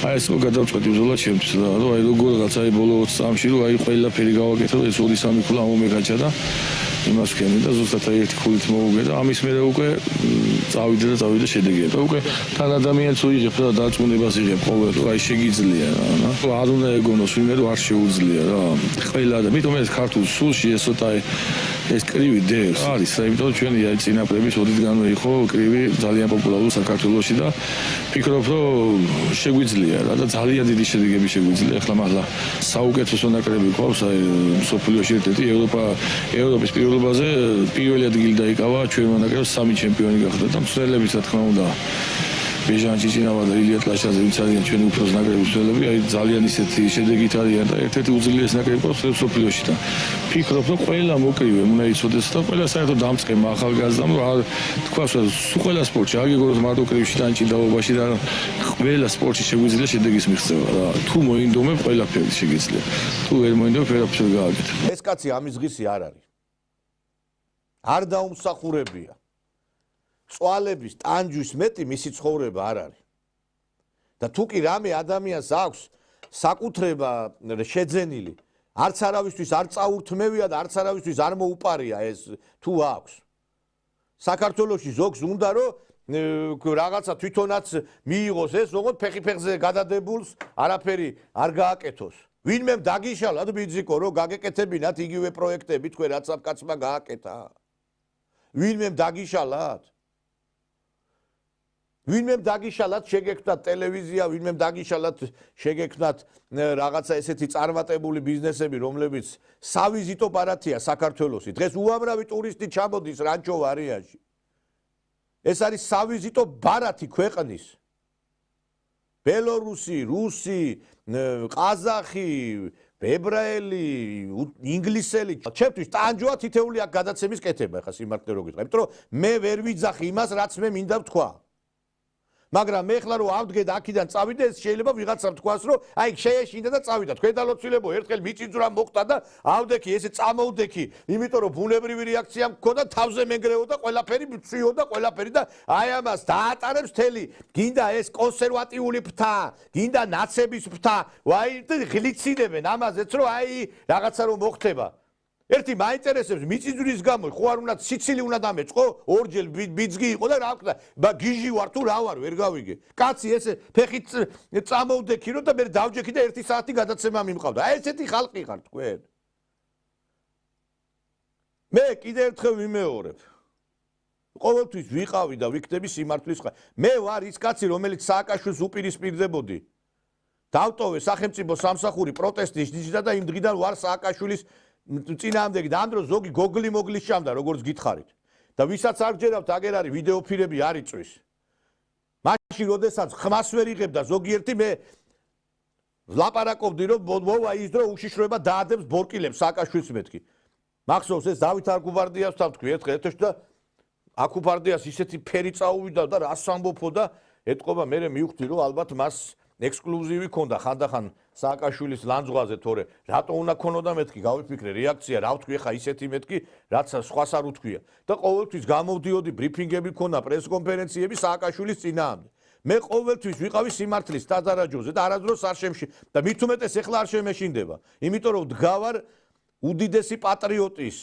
აი ეს იყო გადავწყვეტი ბრძოლა ჩემთვის და რომ აი როგორღაც აი ბოლო 20 წამში რომ აი ყველაფერი გავაკეთე ეს 2-3 ქულა მომეგაჩა და იმას ვქენი და ზუსტად აი ერთი ქულით მოუგე და ამის მერე უკვე წავიდა შედეგია და უკვე თან ადამიანს უიღებ და დარწმუნებას იღებ ყოველ რომ აი შეგიძლია რა არ უნდა ეგონოს ვინმე რომ არ შეუძლია რა ყველა და მითომ ეს ქართულ სულში ეს ცოტა ეს კრივი დევს არის იმიტომ რომ ჩვენი აი წინაპრების ოდითგანვე იყო კრივი ძალიან პოპულარული საქართველოში და ფიქრობ რომ შეგვიძლია რა და ძალიან დიდი შედეგები შეგვიძლია ახლა მართლა საუკეთესო ნაკრები გვყავს აი მსოფლიოში ერთ-ერთი ევროპის პირველობაზე პირველი ადგილი დაიკავა ჩვენმა ნაკრებს 3 ჩემპიონი გახდა და მსვლელების რა თქმა უნდა ბეჟან ჭიჭინავა და ილია ტლაშაძე ვინც არიან ჩვენი უფროს ნაკრების მსვლელები აი ძალიან ისეთი შედეგით არიან და ერთ-ერთი უძლიერეს ნაკრები გვყავს მსოფლიოში და ფიქრობ რომ ყველა მოკრივე უნდა იცოდეს და ყველა საერთოდ დამწყება ახალგაზრდამ რომ თქვას რომ ყველა სპორტში არ გეგონოს მარტო კრივში და ანჭიდაობაში და ყველა სპორტში შეგვიძლია შედეგის მიღწევა რა თუ მოინდომებ ყველაფერი შეგიძლია თუ ვერ მოინდომებ ვერაფერს გააკეთებ ეს კაცი ამის ღირსი არ არის არ დაუმსახურებია წვალების ტანჯვის მეტი მისი ცხოვრება არ არის და თუ კი რამე ადამიანს აქვს საკუთრება შეძენილი არც არავისთვის არ წაურთმევია და არც არავისთვის არ მოუპარია ეს თუ აქვს საქართველოში ზოგს უნდა რომ რაღაცა თვითონაც მიიღოს ეს როგორც ფეხი-ფეხზე გადადებულს არაფერი არ გააკეთოს ვინმემ დაგიშალათ ბიძიკო რომ გაგეკეთებინათ იგივე პროექტები თქვენ რაც ამ კაცმა გააკეთა ვინმემ დაგიშალათ ვინმემ დაგიშალათ შეგექმნათ ტელევიზია ვინმემ დაგიშალათ შეგექმნათ რაღაცა ესეთი წარმატებული ბიზნესები რომლებიც სავიზიტო პარათია საქართველოსი დღეს უამრავი ტურისტი ჩამოდის რანჩო ვარიანში ეს არის სავიზიტო ბარათი ქვეყნის ბელორუსი რუსი ყაზახი ებრაელი ინგლისელი ჩემთვის ტანჯვა თითეული აქ გადაცემის კეთება ხა სიმართლე რო გითხრა იმიტომ რომ მე ვერ ვიძახი იმას რაც მე მინდა ვთქვა მაგრამ მე ხლა რომ ავდგე და აქედან წავიდე ეს შეიძლება ვიღაცამ თქვას რომ აი შეეშინდა და წავიდა თქვენ დალოცვილებო ერთხელ მიწიძვრა მოხდა და ავდექი ესე წამოვდექი იმიტომ რომ ბუნებრივი რეაქცია მქონდა თავზე მეგრეო და ყველაფერი მცვიო და ყველაფერი და აი ამას დაატარებს თელი გინდა ეს კონსერვატიული ფთა გინდა ნაცების ფთა ვაი ღლიცინებენ ამაზეც რომ აი რაღაცა რომ მოხდება ერთი მაინტერესებს მიწიძვრის გამო ხო არ უნდა სიცილი უნდა დამეწყო ორჯერ ბიძგი იყო და რა ვქნა გიჟი ვარ თუ რა ვარ ვერ გავიგე კაცი ესე ფეხით წამოვდექი რომ და მე დავჯექი და 1 საათი გადაცემა მიმყავდა აი ესეთი ხალხი ხარ თქვენ მე კიდე ერთხელ ვიმეორებ ყოველთვის ვიყავი და ვიქნები სიმართლის ხარ მე ვარ ის კაცი რომელიც სააკაშვილს უპირისპირდებოდი დავტოვე სახელმწიფო სამსახური პროტესტის ნიშნად და იმ დღიდან ვარ სააკაშვილის წინააღმდეგი და ამ დროს ზოგი გოგლი მოგლის ჭამდა როგორც გითხარით და ვისაც არ გჯერავთ აგერ არის ვიდეო ფირები არ იწვის მაშინ როდესაც ხმას ვერ იღებ და ზოგიერთი მე ლაპარაკობდი რომ მოვა ის დრო უშიშროება დაადებს ბორკილებს სააკაშვილს მეთქი მახსოვს ეს დავით არქუპარდიასთან თქვი ერთხელ და არქუპარდიას ისეთი ფერი წაუვიდა და რას ამბობო და ეთყობა მე მივხვდი რომ ალბათ მას ექსკლუზივი ქონდა ხანდახან სააკაშვილის ლანძღვაზე თორე რატო უნდა ქონოდა მეთქი გავიფიქრე რეაქცია რა ვთქვი ხა ისეთი მეთქი რაც სხვას არ უთქვია და ყოველთვის გამოვდიოდი ბრიფინგები ქონდა პრესკონფერენციები სააკაშვილის წინააღმდეგ მე ყოველთვის ვიყავი სიმართლის დადარაჯოზე და არასდროს არ და მით უმეტეს ეხლა არ შემეშინდება იმიტომ რომ დგავარ უდიდესი პატრიოტის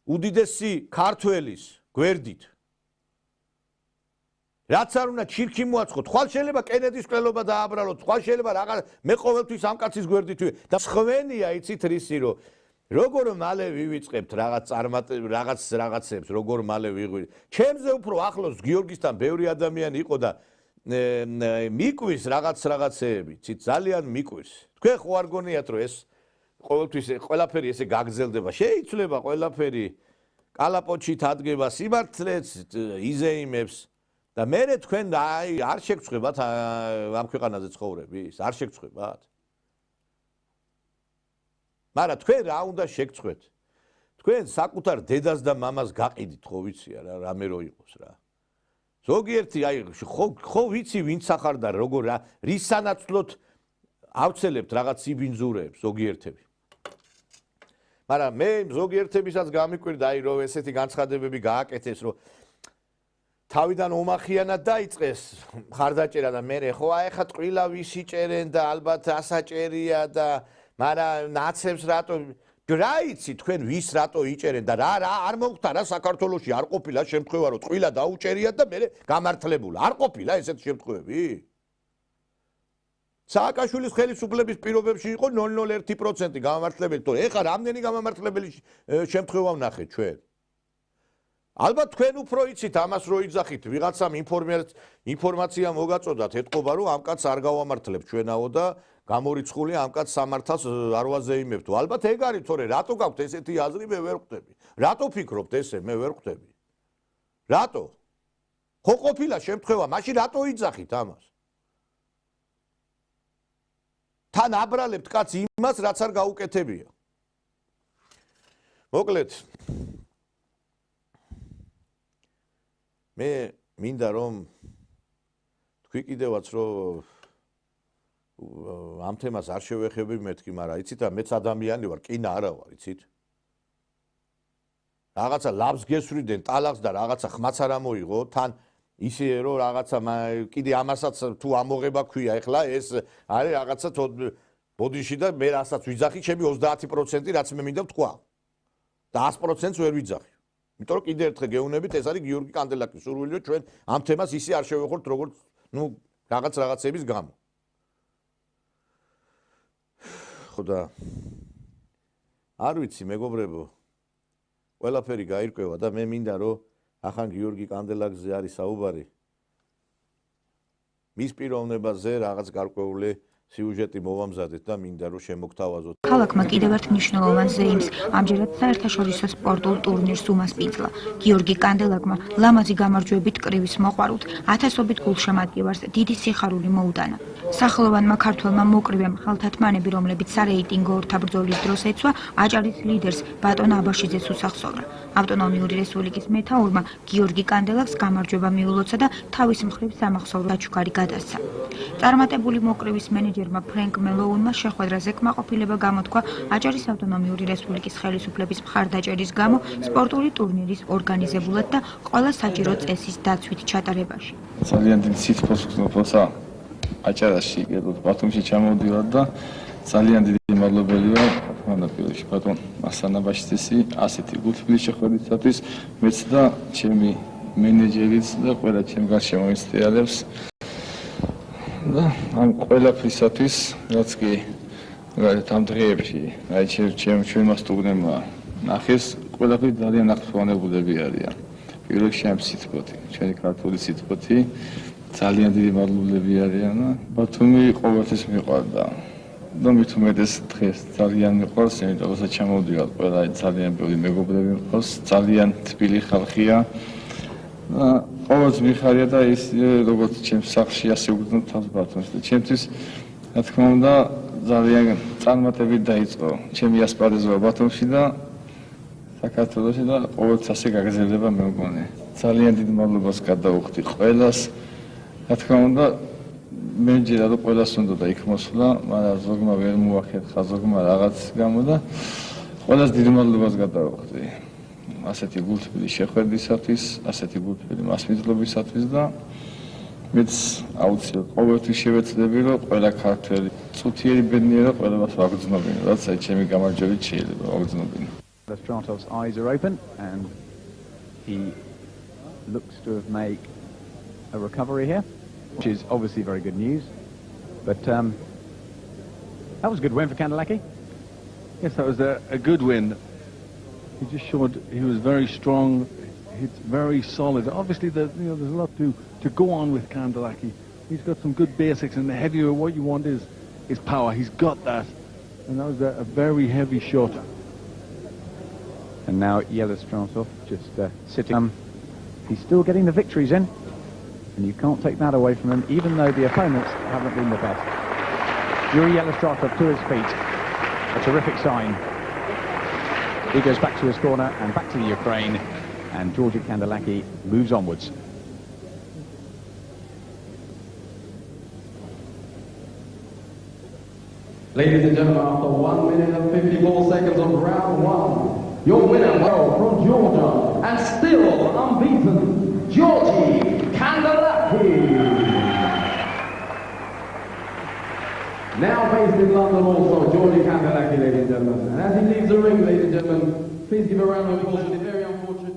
უდიდესი ქართველის გვერდით რაც არ უნდა ჩირქი მოაწყოთ ხვალ შეიძლება კენედის კვლელობა დააბრალოთ ხვალ შეიძლება რაღაც მე ყოველთვის ამ კაცის გვერდით და სხვენია იცით რისი რომ როგორ მალე ვივიწყებთ რაღაცებს როგორ მალე ვიღვი ჩემზე უფრო ახლოს გიორგისთან ბევრი ადამიანი იყო და მიკვირს რაღაცეები ცით ძალიან მიკვირს თქვენ ხო არ გონიათ რომ ეს ყოველთვის ყველაფერი ესე გაგრძელდება შეიძლება ყველაფერი კალაპოტში თადგება სიმართლეც იზეიმებს და მე თქვენ აი არ შეგწყვებათ ამ ქვეყანაზე ცხოვრების არ შეგწყვებათ მაგრამ თქვენ რა უნდა შეგწყვეთ თქვენ საკუთარ დედას და მამას გაყიდით ხო ვიცი რა რამე რო იყოს რა ზოგიერთი აი ხო ვიცი ვინც ახარდა როგორ რის სანაცვლოდ ავცელებთ რაღაც იბინძურებს ზოგიერთები. მაგრამ მე ზოგიერთებისაც გამიკვირდა აი რომ ესეთი განცხადებები გააკეთეს რომ თავიდან ომახიანად დაიწყეს ხარდაჭერა და მე ხო აი ხა ტყილა ვისი ჭერენ და ალბათ ასაჭერია და მაგრამ ნაცებს რატო რა იცი თქვენ ვის რატო იჭერენ და რა არ მოხდა რა საქართველოში არ ყოფილა შემთხვევა რომ ტყილა დაუჭერია და მე გამართლებულა არ ყოფილა ესეთ შემთხვევები სააკაშვილის ხელისუფლების პირობებში იყო 0.01% გამართლებელი თორე ეხლა რამდენი გამართლებელი შემთხვევა ვნახეთ ჩვენ ალბათ თქვენ უფრო იცით ამას რო იძახით ვიღაცამ ინფორმაცია მოგაწოდათ ეთყობა რომ ამ კაცს არ გავამართლებ ჩვენაო და გამორიცხული ამ კაცს სამართალს არ ვაზეიმებთ ალბათ ეგ არის თორე რატო გაქვთ ესეთი აზრი მე ვერ ხვდები რატო ფიქრობთ ესე მე ვერ ხვდები რატო ხო ყოფილა შემთხვევა მაშინ რატო იძახით ამას თან აბრალებთ კაც იმას რაც არ გაუკეთებია მოკლედ მე მინდა რომ თქვი კიდევაც რომ ამ თემას არ შევეხები მეთქი მაგრამ იცით რა მეც ადამიანი ვარ კინა არა ვარ იცით რაღაცა ლაბს გესვრიდან ტალახს და რაღაცა ხმაც არ ამოიღო თან ისე რომ რაღაცა კიდე ამასაც თუ ამოღება ქვია ეხლა ეს არის რაღაცა ბოდიში და მე რასაც ვიძახი ჩემი 30% რაც მე მინდა ვთქვა და 100%-ს ვერ ვიძახი იმიტომ რომ კიდე ერთხელ გეუბნებით ეს არის გიორგი კანდელაკის სურვილი რომ ჩვენ ამ თემას ისე არ შევეხოთ როგორც ნუ რაღაცების გამო ხოდა არ ვიცი მეგობრებო ყველაფერი გაირკვევა და მე მინდა რომ ახან გიორგი კანდელაკზე არის საუბარი მის პიროვნებაზე რაღაც გარკვეული სიუჟეტი მოვამზადეთ და მინდა რომ შემოგთავაზოთ. ქალაქმა კიდევ ერთ მნიშვნელოვან ზეიმს ამჯერად საერთაშორისო სპორტულ ტურნირს უმასპინძლა. გიორგი კანდელაკმა ლამაზი გამარჯვებით კრივის მოყვარულთ ათასობით გულშემატკივარს დიდი სიხარული მოუტანა. სახელოვანმა ქართველმა მოკრივემ ხალთათმანები, რომლებიც სარეიტინგო ორთაბრძოლის დროს ეცვა აჭარის ლიდერს ბატონ აბაშიძეს უსახსოვრა. ავტონომიური რესპუბლიკის მეთაურმა გიორგი კანდელაკს გამარჯვება მიულოცა და თავის მხრივ სამახსოვრო საჩუქარი გადასცა. წარმატებული მოკრივის მენეჯერმა ფრენკ მელოუნმა შეხვედრაზე კმაყოფილება გამოთქვა აჭარის ავტონომიური რესპუბლიკის ხელისუფლების მხარდაჭერის გამო სპორტული ტურნირის ორგანიზებულად და ყველა საჭირო წესის დაცვით ჩატარებაში. ძალიან დიდი სიტყვის გქონდა აჭარაში, ბათუმში ჩამოვდივარ და ძალიან დიდი მადლობელი ვარ მონაპირეში ბატონ მასანაბაშიძესი ასეთი გულთბილი შეხვედრისათვის მეც და ჩემი მენეჯერიც და ყველა ჩემ გარშემო ინსტიტუტებს და ამ ყველაფრისათვის რაც კი ამ დღეებში აი ჩემმა სტუდენტმა ნახეს ყველაფერი ძალიან აქტუალურები არიან პირველ რიგში ამ სიტყვოთი ჩვენი ქართული სიტყვოთი ძალიან დიდი მადლობლები არიან ბათუმი ყოველთვის მიყვარდა და მით უმეტეს დღეს ძალიან მიყვარს იმიტომ რომ ჩამოვდივარ ყველა ძალიან ბევრი მეგობრები მყავს ძალიან თბილი ხალხია და ყოველთვის მიხარია და ის როგორც ჩემს სახლში ასე უგრძნო თავს ბათუმს და ჩემთვის რა თქმა უნდა ძალიან წარმატებით დაიწყო ჩემი ასპარეზობა ბათუმში და საქართველოში და ყოველთვის ასე გაგრძელდება მე მგონი ძალიან დიდ მადლობას გადავუხდი ყველას რა თქმა უნდა მენეჯერად ყველას უნდა და იქ მოსვლა, მაგრამ ზოგმა ვერ მოახერხა, ზოგმა რაღაც გამო და ყველას დიდ მადლობას გადავუხდი. ასეთი გულთბილი შეხვედრისათვის, ასეთი გულთბილი მასპინძლობისათვის და მეც აუცილებლად ყოველთვის შევეცდები, რომ ყველა ქართველი წუთიერი ბედნიერა ყველას ვაგრძნობინო, რაც აი ჩემი გამარჯვებით შეიძლება ვაგრძნობინო. Stratov's eyes are open and he looks to have made a recovery here. Which is obviously very good news, but that was a good win for Kandelaki. Yes, that was a good win. He just showed he was very strong. He's very solid. Obviously, there's a lot to go on with Kandelaki. He's got some good basics, and the heavier what you want is power. He's got that, and that was a very heavy shot. And now Yelistratov just sitting. He's still getting the victories in. And you can't take that away from him, even though the opponents haven't been the best. Yuri Yelistratov to his feet. A terrific sign. He goes back to his corner and back to the Ukraine. And Georgi Kandelaki moves onwards. Ladies and gentlemen, after 1 minute and 54 seconds of round one, your winner from Georgia, and still unbeaten, Georgi Kandelaki. Now based in London also, Georgi Kandelaki, ladies and gentlemen. And as he leaves the ring, ladies and gentlemen, please give a round of applause to the very unfortunate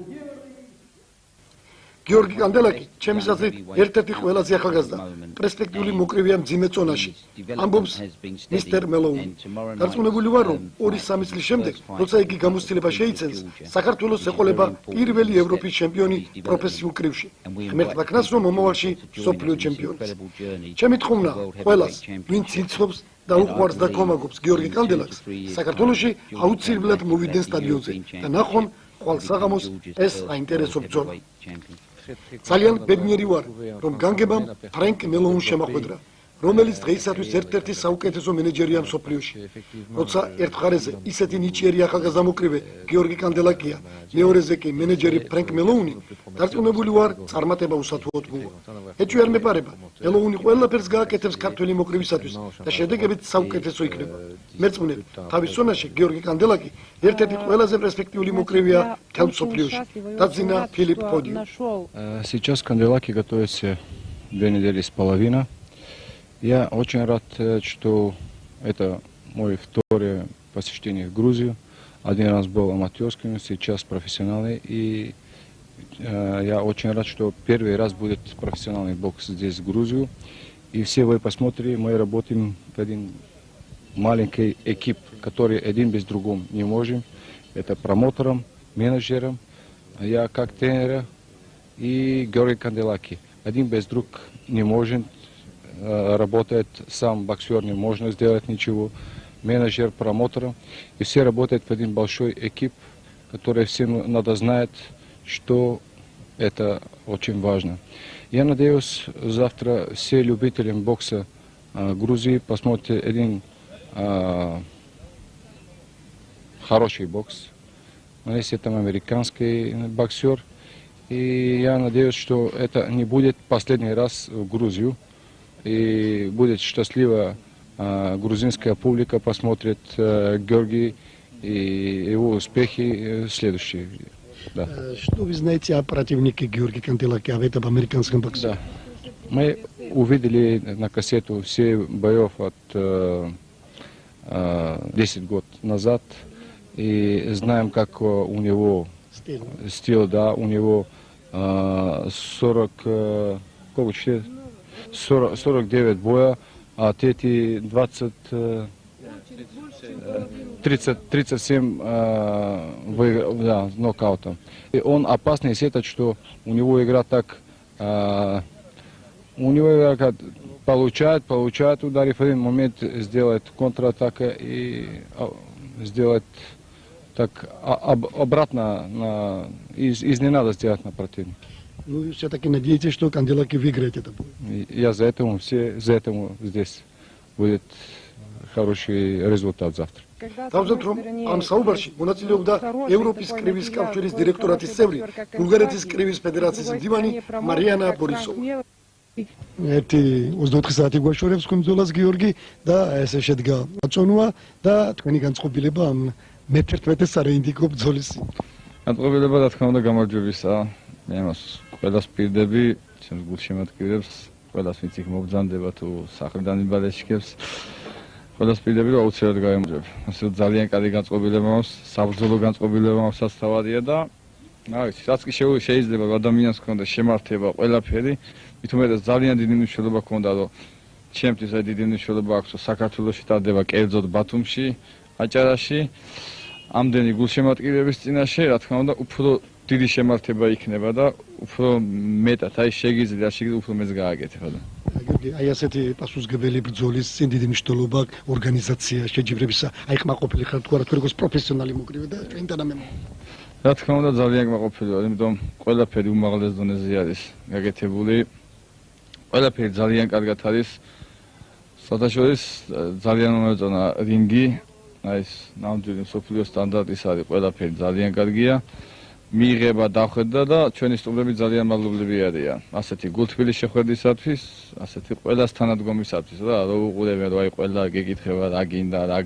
გიორგი კანდელაკი, ჩემი აზრით, ერთ-ერთი ყველაზე ახალგაზრდა, პერსპექტიული მოკრივეა მძიმე წონაში. ამბობს მისტერ მელოუნი. დარწმუნებული ვარ, რომ 2-3 წლის შემდეგ, როცა იგი გამოცდილება შეიცენს, საქართველოს ეყოლება პირველი ევროპის ჩემპიონი პროფესიულ კრივში. ღმერთმა ქნას, რომ მომავალში მსოფლიო ჩემპიონიც. ჩემი თქმულა, ყველას, ვინც იცნობს და უყვარს და კომაგობს გიორგი კანდელაკს, საქართველოში აუცილებლად მოვიდნენ სტადიონზე და ნახონ ხვალ საღამოს ეს საინტერესო ბრძოლა. ძალიან ბედნიერი ვარ, რომ განგებამ ფრენკ მელოუნს შემოხვედრა, რომელიც დღეისათვის ერთ-ერთი საუკეთესო მენეჯერია მსოფლიოში. როცა ერთ მხარეზე ისეთი ნიჭიერი ახალგაზრდა მოკრივე გიორგი კანდელაკია, მეორეზე კი მენეჯერი ფრენკ მელოუნი, დარწმუნებული ვარ, წარმატება უსათუოდ მოვა. ეჭვი არ მეპარება, მელოუნი ყველაფერს გააკეთებს ქართველი მოკრივისათვის და შედეგებით საუკეთესო იქნება. მერწმუნედ, თავის ზონაში გიორგი კანდელაკი ერთ-ერთი ყველაზე პერსპექტიული მოკრივეა მთელ მსოფლიოში. დაძინა ფილიპ პოდიუ. Сейчас Канделаки готовится 2 недели с половиной. Я очень рад, что это мое второе посещение в Грузию. Один раз был аматерским, сейчас профессиональный. И я очень рад, что первый раз будет профессиональный бокс здесь, в Грузию. И все вы посмотрите, мы работаем в один маленький экип, который один без другого не можем. Это промоутером, менеджером, я как тренер и Георгий Канделаки. Один без друг не может. Работает сам боксер, не можно сделать ничего, менеджер, промоутер, и все работают в один большой экип, который всем надо знать, что это очень важно. Я надеюсь, завтра все любители бокса Грузии посмотрят один хороший бокс. Если там американский боксер, и я надеюсь, что это не будет последний раз в Грузию. И будет счастливая грузинская публика, посмотрит Георгий и его успехи следующие. Да. Что вы знаете о противнике Георгия Канделаки, об этом американском боксе? Да. Мы увидели на кассету все боев от 10 год назад и знаем, как у него стиль, да, у него 49 боя, а эти 37 да, нокаутом. И он опасный, это что у него игра так, у него игра получает удары, в один момент сделает контратаку и сделать так обратно, из не надо сделать на противника. Ну, вы все-таки надеетесь, что Канделаки выиграет это бой? Я за этому, все за этому здесь будет хороший результат завтра. Თავზედ რომ ამ საუბარში მონაწილეობდა ევროპის კრივის კავშირის დირექტორატის წევრი, ბულგარეთის კრივის ფედერაციის მდივანი მარიანა ბორისოვა. ერთი 24 საათი გვაშორებს ბრძოლას გიორგი და ესე შედგა აწონუა და თქვენი განწყობილება ამ მე-11 სარეინდიკო ბრძოლის. განწყობილება რა თქმა უნდა გამარჯვებისაა. მე მას ყველას პირდები, ჩემს გულშემატკივრებს, ყველას ვინც იქ მობრძანდება თუ სახლიდან იბალეშკებს. ყველას პირდები რომ აუცილებლად გაემარჯვებ. ასე რომ ძალიან კარგი განწყობილება მაქვს, საბრძოლო განწყობილება მაქვს საცთავადია და აი, რაც კი შეიძლება ადამიანს ქონდა შემართება ყველაფერი, მით უმეტეს ძალიან დიდი მნიშვნელობა ქონდა, რომ ჩემთვის აი დიდი მნიშვნელობა აქვს, რომ საქართველოში ტარდება კერძოდ ბათუმში, აჭარაში, ამდენი გულშემატკივრების წინაშე, რა თქმა უნდა, უფრო დიდი შემართება იქნება და უფრო მეტად აი შეგიძლია უფრო მეც გააკეთება და აი ასეთი პასუხისმგებელი ბრძოლის წინ დიდი მნიშვნელობა ორგანიზაცია შეჯიბრებისა აი ხმაყოფილი ხარ თუ არა თუ როგორც პროფესიონალი მოკრივე და ჩვენთან ამემო რა თქმა უნდა ძალიან ხმაყოფილი ვარ იმიტომ ყველაფერი უმაღლეს დონეზე არის გაკეთებული ყველაფერი ძალიან კარგად არის საერთაშორისო ძალიან მომეწონა რინგი აი ეს ნამდვილი მსოფლიო სტანდარტის არის ყველაფერი ძალიან კარგია მიიღება დახვედა და ჩვენი სტუმრები ძალიან მადლობლები არიან. ასეთი გულთბილი შეხვედრისათვის, ასეთი ყველას თანადგომისათვის რა უყურებენ, აი ყველა გეკითხება რა გინდა, რა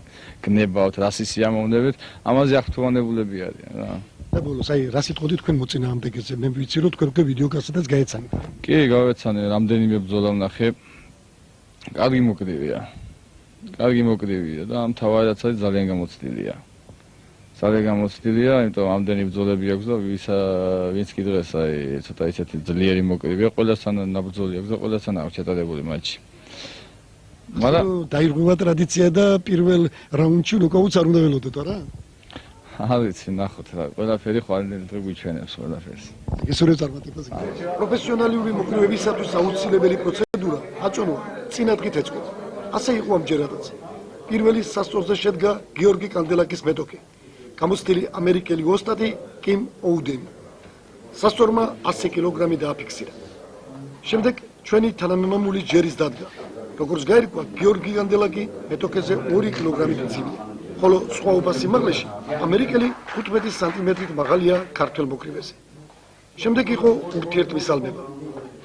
გნებავთ, რა სიამოვნებით, ამაზე აღფრთოვანებულები არიან რა. და ბოლოს აი რა სიტყოდით თქვენ მოწინააღმდეგეზე? მე ვიცი რომ თქვენ უკვე ვიდეო გასადაც გაეცანით. კი, გავეცანე, რამდენიმე ბრძოლა ვნახე. კარგი მოკრივია და ამ თავადაც არის ძალიან გამოცდილია. ძალიან გამოცდილია, იმიტომ ამდენი ბრძოლები აქვს და ვინც კი დღეს აი ცოტა ისეთი ძლიერი მოკრივია, ყველასთან ნაბრძოლი აქვს და ყველასთან აქვს ჩატარებული მატჩი. მაგრამ დაირღვევა ტრადიცია და პირველ რაუნდში ნოკაუტს არ უნდა ველოდოთ, არა? არიცი, ნახოთ რა, ყველაფერი ხვალინდელი დღე გვიჩვენებს ყველაფერს. ისურვე წარმატებას. პროფესიონალური მოკრივებისათვის აუცილებელი პროცედურა აწონო წინა დღით ეწყვეტ. ასე იყო ამჯერადაც. პირველი სასწორზე შედგა გიორგი კანდელაკის მეტოქე. გამოცდილი ამერიკელი ოსტატი კიმ ოუდენი. სასწორმა 100 კილოგრამი დააფიქსირა. შემდეგ ჩვენი თანამემამული ჯერის დადგა. როგორც გაირკვა, გიორგი კანდელაკი მეტოქეზე 2 კილოგრამით მძიმეა. ხოლო სხვაობა სიმაღლეში ამერიკელი 15 სანტიმეტრით მაღალია ქართველ მოკრივეზე. შემდეგ იყო ურთიერთმისალმება,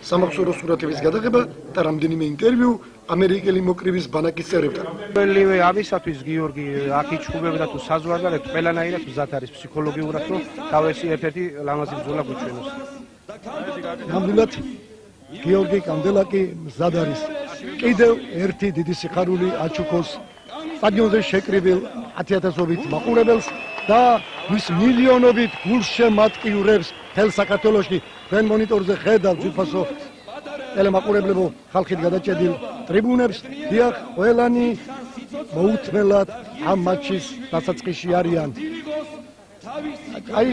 სამახსოვრო სურათების გადაღება და რამდენიმე ინტერვიუ ამერიკელი მოკრივის ბანაკის წევრებთან. ყველივე ამისათვის გიორგი აქ იჩხუბებდა თუ საზღვარგარეთ ყველანაირად მზად არის ფსიქოლოგიურად, რომ თავისი ერთ-ერთი ლამაზი ბრძოლა გვიჩვენოს. ნამდვილად გიორგი კანდელაკი მზად არის. კიდევ ერთი დიდი სიხარული აჩუქოს სტადიონზე შეკრიბილ 10,000-ობით მაყურებელს და მის მილიონობით გულშემატკივრებს მთელ საქართველოში. თქვენ მონიტორზე ხედავთ ძვირფასო ტელემაყურებლებო ხალხით გადაჭედილ ტრიბუნებს. დიახ, ყველანი მოუთმელად ამ მატჩის დასაწყისში არიან. აი,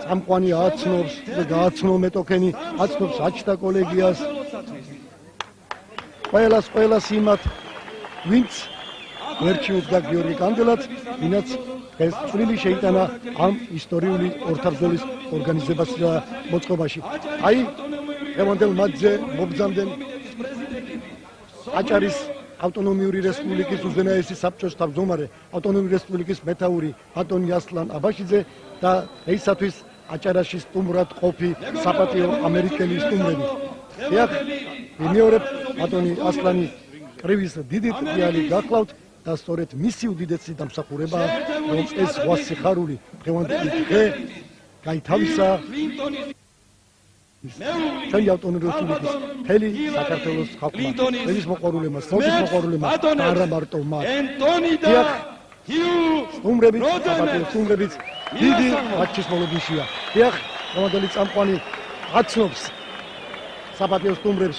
სამყვანი აცნობს და გააცნო მეტოქენი, აცნობს აჩთა კოლეგიას. ყველას იმათ, ვინც ვერჩი უდგა გიორგი კანდელაკს, ვინაც ეს წვლილი შეიტანა ამ ისტორიული ორთაბრძოლის ორგანიზებას და მოწყობაში. აი, ევანდელ მატჩზე მობრძანდნენ აჭარის ავტონომიური რესპუბლიკის უზენაესი საბჭოს თავმჯდომარე, ავტონომიური რესპუბლიკის მეთაური ბატონი ასლან აბაშიძე და ეისათვის აჭარაში სტუმრად ყოფი საპატიო ამერიკელი სტუმრები. ეხ, ვიმეორებ ბატონი ასლანი კრივის დიდი ტყიალი გახლავთ და სწორედ მისი უდიდესი დამსახურებაა, რომ ეს ზღვა სიხარული დღევანდელი დღე გაითავისა ჩვენი ავტონომიური რესპუბლიკის მთელი საქართველოს ხალხმა, ერის მოყვარულებმა, სპორტის მოყვარულებმა და არა მარტო მათ. სტუმრებით, საპატიო სტუმრებით დიდი მატჩის მოლოდინშია. დიახ, დღევანდელი წამყვანი აცნობს საპატიო სტუმრებს,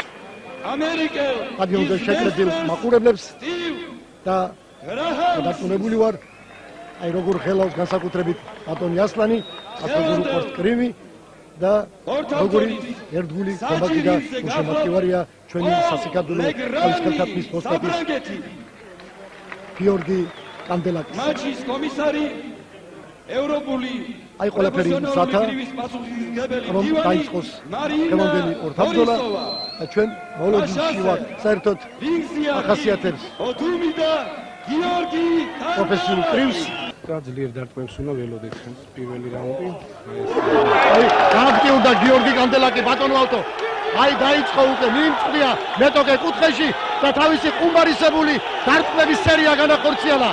სტადიონზე შეკრებილ მაყურებლებს და დარწმუნებული ვარ, აი როგორ ხელავს განსაკუთრებით ბატონი ასლანი, ასე როგორ უყვარს კრივი და როგორი ერთგული კომბატი და გულშემატკივარია ჩვენი სასიკადულო თავისუფლების ოსტატის გიორგი კანდელაკი. მატჩის კომისარი ევროპული აი ყველაფერი სათა რომ დაიწყოს დღევანდელი ორთაბრძოლა და ჩვენ მოლოდინში ვართ. საერთოდ ახასიათებს პროფესიულ კრივს და ძლიერ დარტყმებს უნდა ველოდეთ პირველი რაუნდი. აი გააქტიურდა გიორგი კანდელაკი ბატონო ავტო. აი დაიწყო უკვე მიმწყდია მეტოქე კუთხეში და თავისი ყუმბარისებული დარტყმების სერია განახორციელა.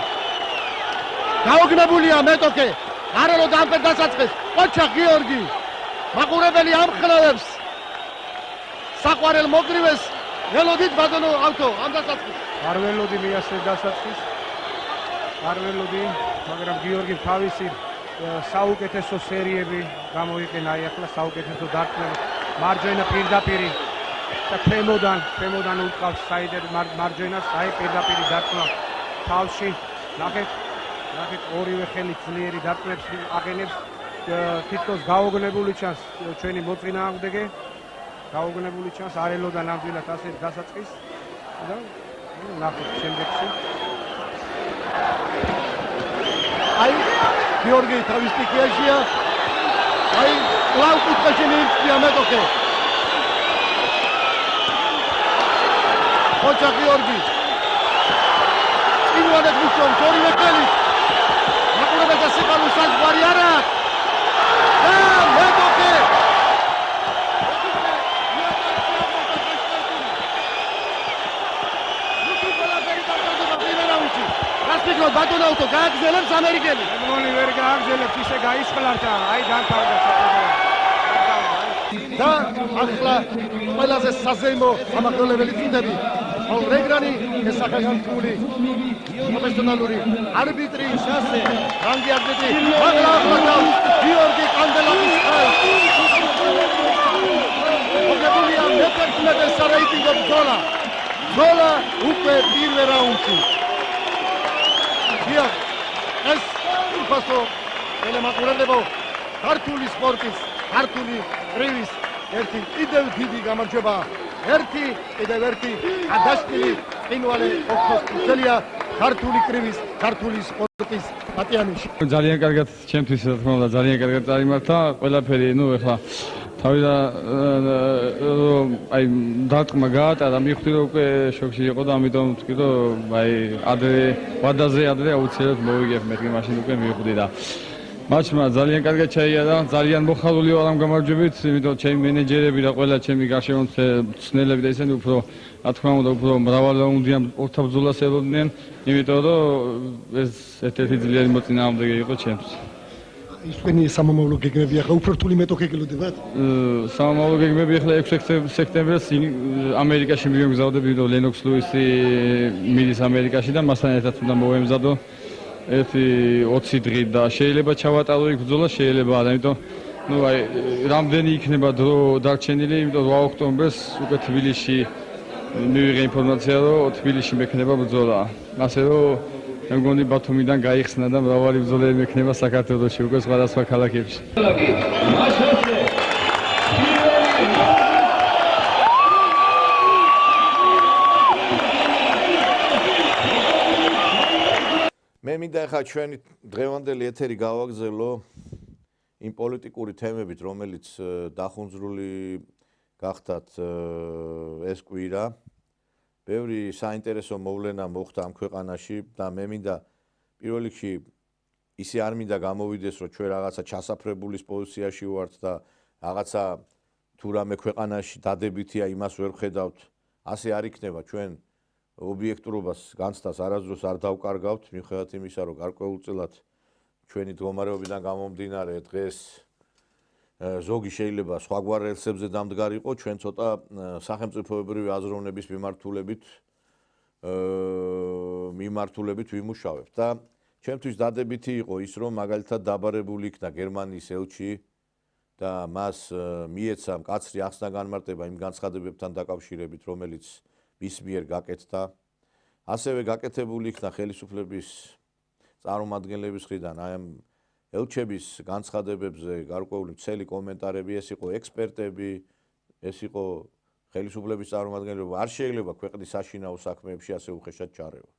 გაოგნებულია მეტოქე. არალო დამფერ დასაწყეს. ოჩა გიორგი. მაყურებელი ამხნევებს. საყვარელ მოკრივეს ველოდით ბატონო ავტო ამ დასაწყეს. არ ველოდი მე ასე დასაწყის. არ ველოდი, მაგრამ გიორგიმ თავისი საუკეთესო სერიები გამოიყენა, აი ახლა საუკეთესო დარტყმები. მარჯვენა პირდაპირი და ქვემოდან უწყავს საიდერ მარჯვენას, აი პირდაპირი დარტყმა თავში. ნახეთ ორივე ხელი ძლიერი დარტყმებს აღენებს. თითქოს გაოგნებული ჩანს ჩვენი მოწინააღმდეგე. გაოგნებული ჩანს, არ ელოდა ნამდვილად ასე დასაწყის. და ნახეთ შემდეგში. აი გიორგი თავის პიკიაშია. აი კлау კუთხეში მიიწვია მეტოქე. ოჩა გიორგი. ინვადეთ მუშაობს ორივე ხელი. მაყურებელთა სიყვარულს საზღვარი არა. და მოგესალმოთ ბატონ ავტო, გააგზელებს ამერიკელი. ედმონი ვერ გააგზელებს, ისე გაისხლარდა, აი განთავდა საყოველთაო. და ახლა ყველაზე საზეიმო ამაღლებელი წუთები. Paul Regrani ეს სახელმწიფოული პროფესიონალური არბიტრი შასე რანგი არბიტრი მაგრამ ახლა გიორგი კანდელაკის ხალხ მოგებულია მე-11 სარეიტინგო ბრძოლა უკვე პირველ რაუნდში ეს უფასო ელემენტურებო ქართული სპორტის ქართული კრივის ერთი კიდევ დიდი გამარჯვება ერთი კიდევ ერთი ადაშკილი ყინვალე ოქროსწელია ქართული კრივის ქართული სპორტის ატიანუში ძალიან კარგად ჩემთვის რა თქმა უნდა ძალიან კარგად წარიმართა ყველაფერი ეხლა თავი და აი დარტყმა გაატარა მივხვდი რომ უკვე შოქში იყო და ამიტომ ვთქვი რომ აი ადრე აუცილებლად მოვიგებ მეთქი მაშინ უკვე მივხვდი და მაჩმა ძალიან კარგად ჩაიარა, ძალიან მოხალული ვარ ამ გამარჯვებით, იმიტომ ჩემი მენეჯერები და ყველა ჩემი გარშემო მწვრთნელები და ისინი უფრო, რა თქმა უნდა, უფრო მრავალრაუნდიან ორთაბრძოლას ელოდნენ, იმიტომ რომ ეს ერთ-ერთი ძლიერი მოწინააღმდეგე იყო ჩემს. ის თქვენი სამომავლო გეგმები ახლა უფრო რთული მეტოქეგლოდებათ? სამომავლო გეგმები ახლა 6 სექტემბერს ამერიკაში მივემგზავრდები, იმიტომ ლენოქს ლუისი მიდის ამერიკაში და მასთან ერთად უნდა მოვემზადო. ერთი 20 დღით და შეიძლება ჩავატარო იქ ბრძოლა, შეიძლება არა, იმიტომ ნუ აი რამდენი იქნება დრო დარჩენილი, იმიტომ 8 ოქტომბერს უკვე თბილისში მივიღე ინფორმაცია, რომ თბილისში მექნება ბრძოლა. ასე რომ მე მგონი ბათუმიდან გაიხსნა და მრავალი ბრძოლები მექნება საქართველოში, უკვე სხვადასხვა ქალაქებში. მე მინდა ახლა ჩვენი დღევანდელი ეთერი გავაგზელო იმ პოლიტიკური თემებით, რომელიც დახუნძრული გახდათ ეს კვირა. ბევრი საინტერესო მოვლენა მოხდა ამ ქვეყანაში და მე მინდა პირველ რიგში ისე არ მინდა გამოვიდეს, რომ ჩვენ რაღაცა ჩასაფრებულის პოზიციაში ვართ და რაღაცა თუ რამე ქვეყანაში დადებითია, იმას ვერ ვხედავთ. ასე არ იქნება, ჩვენ ობიექტურობას განცდას არასდროს არ დავკარგავთ, მიუხედავად იმისა, რომ გარკვეულწილად ჩვენი მდგომარეობიდან გამომდინარე დღეს ზოგი შეიძლება სხვაგვარ რელსებზე დამდგარიყო, ჩვენ ცოტა სახელმწიფოებრივი აზროვნების მიმართულებით ვიმუშავებთ და ჩვენთვის დადებითი იყო ის, რომ მაგალითად დაბარებული იქნა გერმანიის ელჩი და მას მიეცა მკაცრი ახსნა-განმარტება იმ განცხადებებთან დაკავშირებით, რომელიც მის მიერ გაკეთდა. ასევე გაკეთებული იქნა ხელისუფლების წარმომადგენლების მხრიდან აი ამ ელჩების განცხადებებზე გარკვეული ცელი კომენტარები, ეს იყო ექსპერტები, ეს იყო ხელისუფლების წარმომადგენლები, არ შეიძლება ქვეყნის საშინაო საქმეებში ასე უხეშად ჩარევა.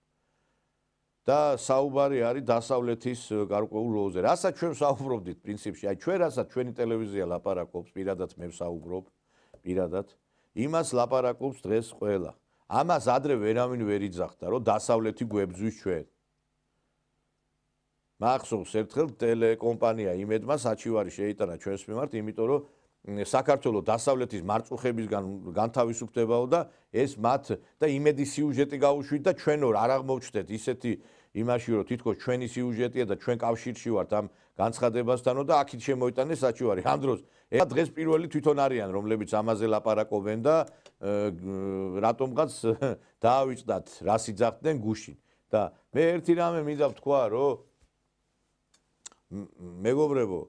და საუბარი არის დასავლეთის გარკვეულ როლზე. რასაც ჩვენ საუბრობდით პრინციპში, აი ჩვენ რასაც ჩვენი ტელევიზია ლაპარაკობს, პირადად მე ვსაუბრობ, პირადად, იმას ლაპარაკობს დღეს ყველა. ამას ადრე ვერავინ ვერ იძახდა, რომ დასავლეთი გვებძვის ჩვენ. მახსოვს ერთხელ ტელეკომპანია იმედმა საჩივარი შეიტანა ჩვენს მიმართ, იმიტომ რომ საქართველოს დასავლეთის მარწუხებისგან განთავისუფლებაო და ეს მათ და იმედის სიუჟეტი გაუშვით და ჩვენო არ აღმოჩნდეთ ისეთი იმაში, რომ თითქოს ჩვენი სიუჟეტია და ჩვენ კავშირში ვართ ამ განცხადებასთანო და აქეთ შემოიტანეს საჩივარი. ამ დროს ეხლა დღეს პირველი თვითონ არიან, რომლებიც ამაზე ლაპარაკობენ და რატომღაც დაავიწყდათ, რას იძახდნენ გუშინ. და მე ერთი რამე მინდა ვთქვა, რომ მეგობრებო,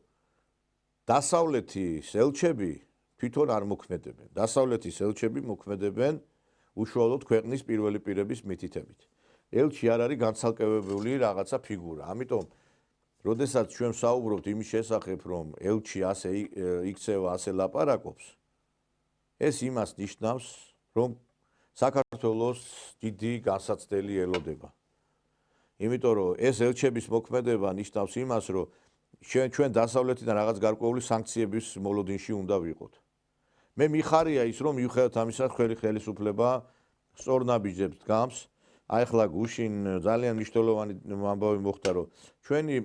დასავლეთის ელჩები თვითონ არ მოქმედებენ. დასავლეთის ელჩები მოქმედებენ უშუალოდ ქვეყნის პირველი პირების მითითებით. ელჩი არ არის განცალკევებული რაღაცა ფიგურა. ამიტომ, როდესაც ჩვენ ვსაუბრობთ იმის შესახებ, რომ ელჩი ასე იქცევა, ასე ლაპარაკობს, ეს იმას ნიშნავს, რომ საქართველოს დიდი განსაცდელი ელოდება. იმიტომ რომ ეს ელჩების მოქმედება ნიშნავს იმას, რომ ჩვენ დასავლეთიდან რაღაც გარკვეული სანქციების მოლოდინში უნდა ვიყოთ. მე მიხარია ის, რომ მიუხედავად ამისა, ხელისუფლება სწორ ნაბიჯებს დგამს. აი ახლა გუშინ ძალიან მნიშვნელოვანი ამბავი მოხდა, რომ ჩვენი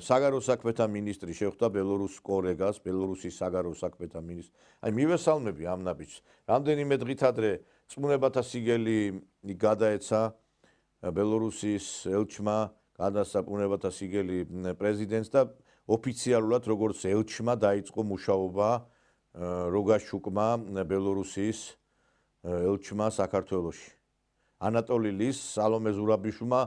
საგარეო საქმეთა მინისტრი შეხვდა ბელორუს კოლეგას, ბელორუსის საგარეო საქმეთა მინისტრს. აი მივესალმები ამ ნაბიჯს. რამდენიმე დღით ადრე წმუნებათა სიგელი გადაეცა ბელორუსიის ელჩმა გადასცა პუნებათა სიგელი პრეზიდენტს და ოფიციალურად როგორც ელჩმა დაიწყო მუშაობა როგაშუკმა ბელორუსიის ელჩმა საქართველოში. ანატოლი ლის სალომე ზურაბიშვილმა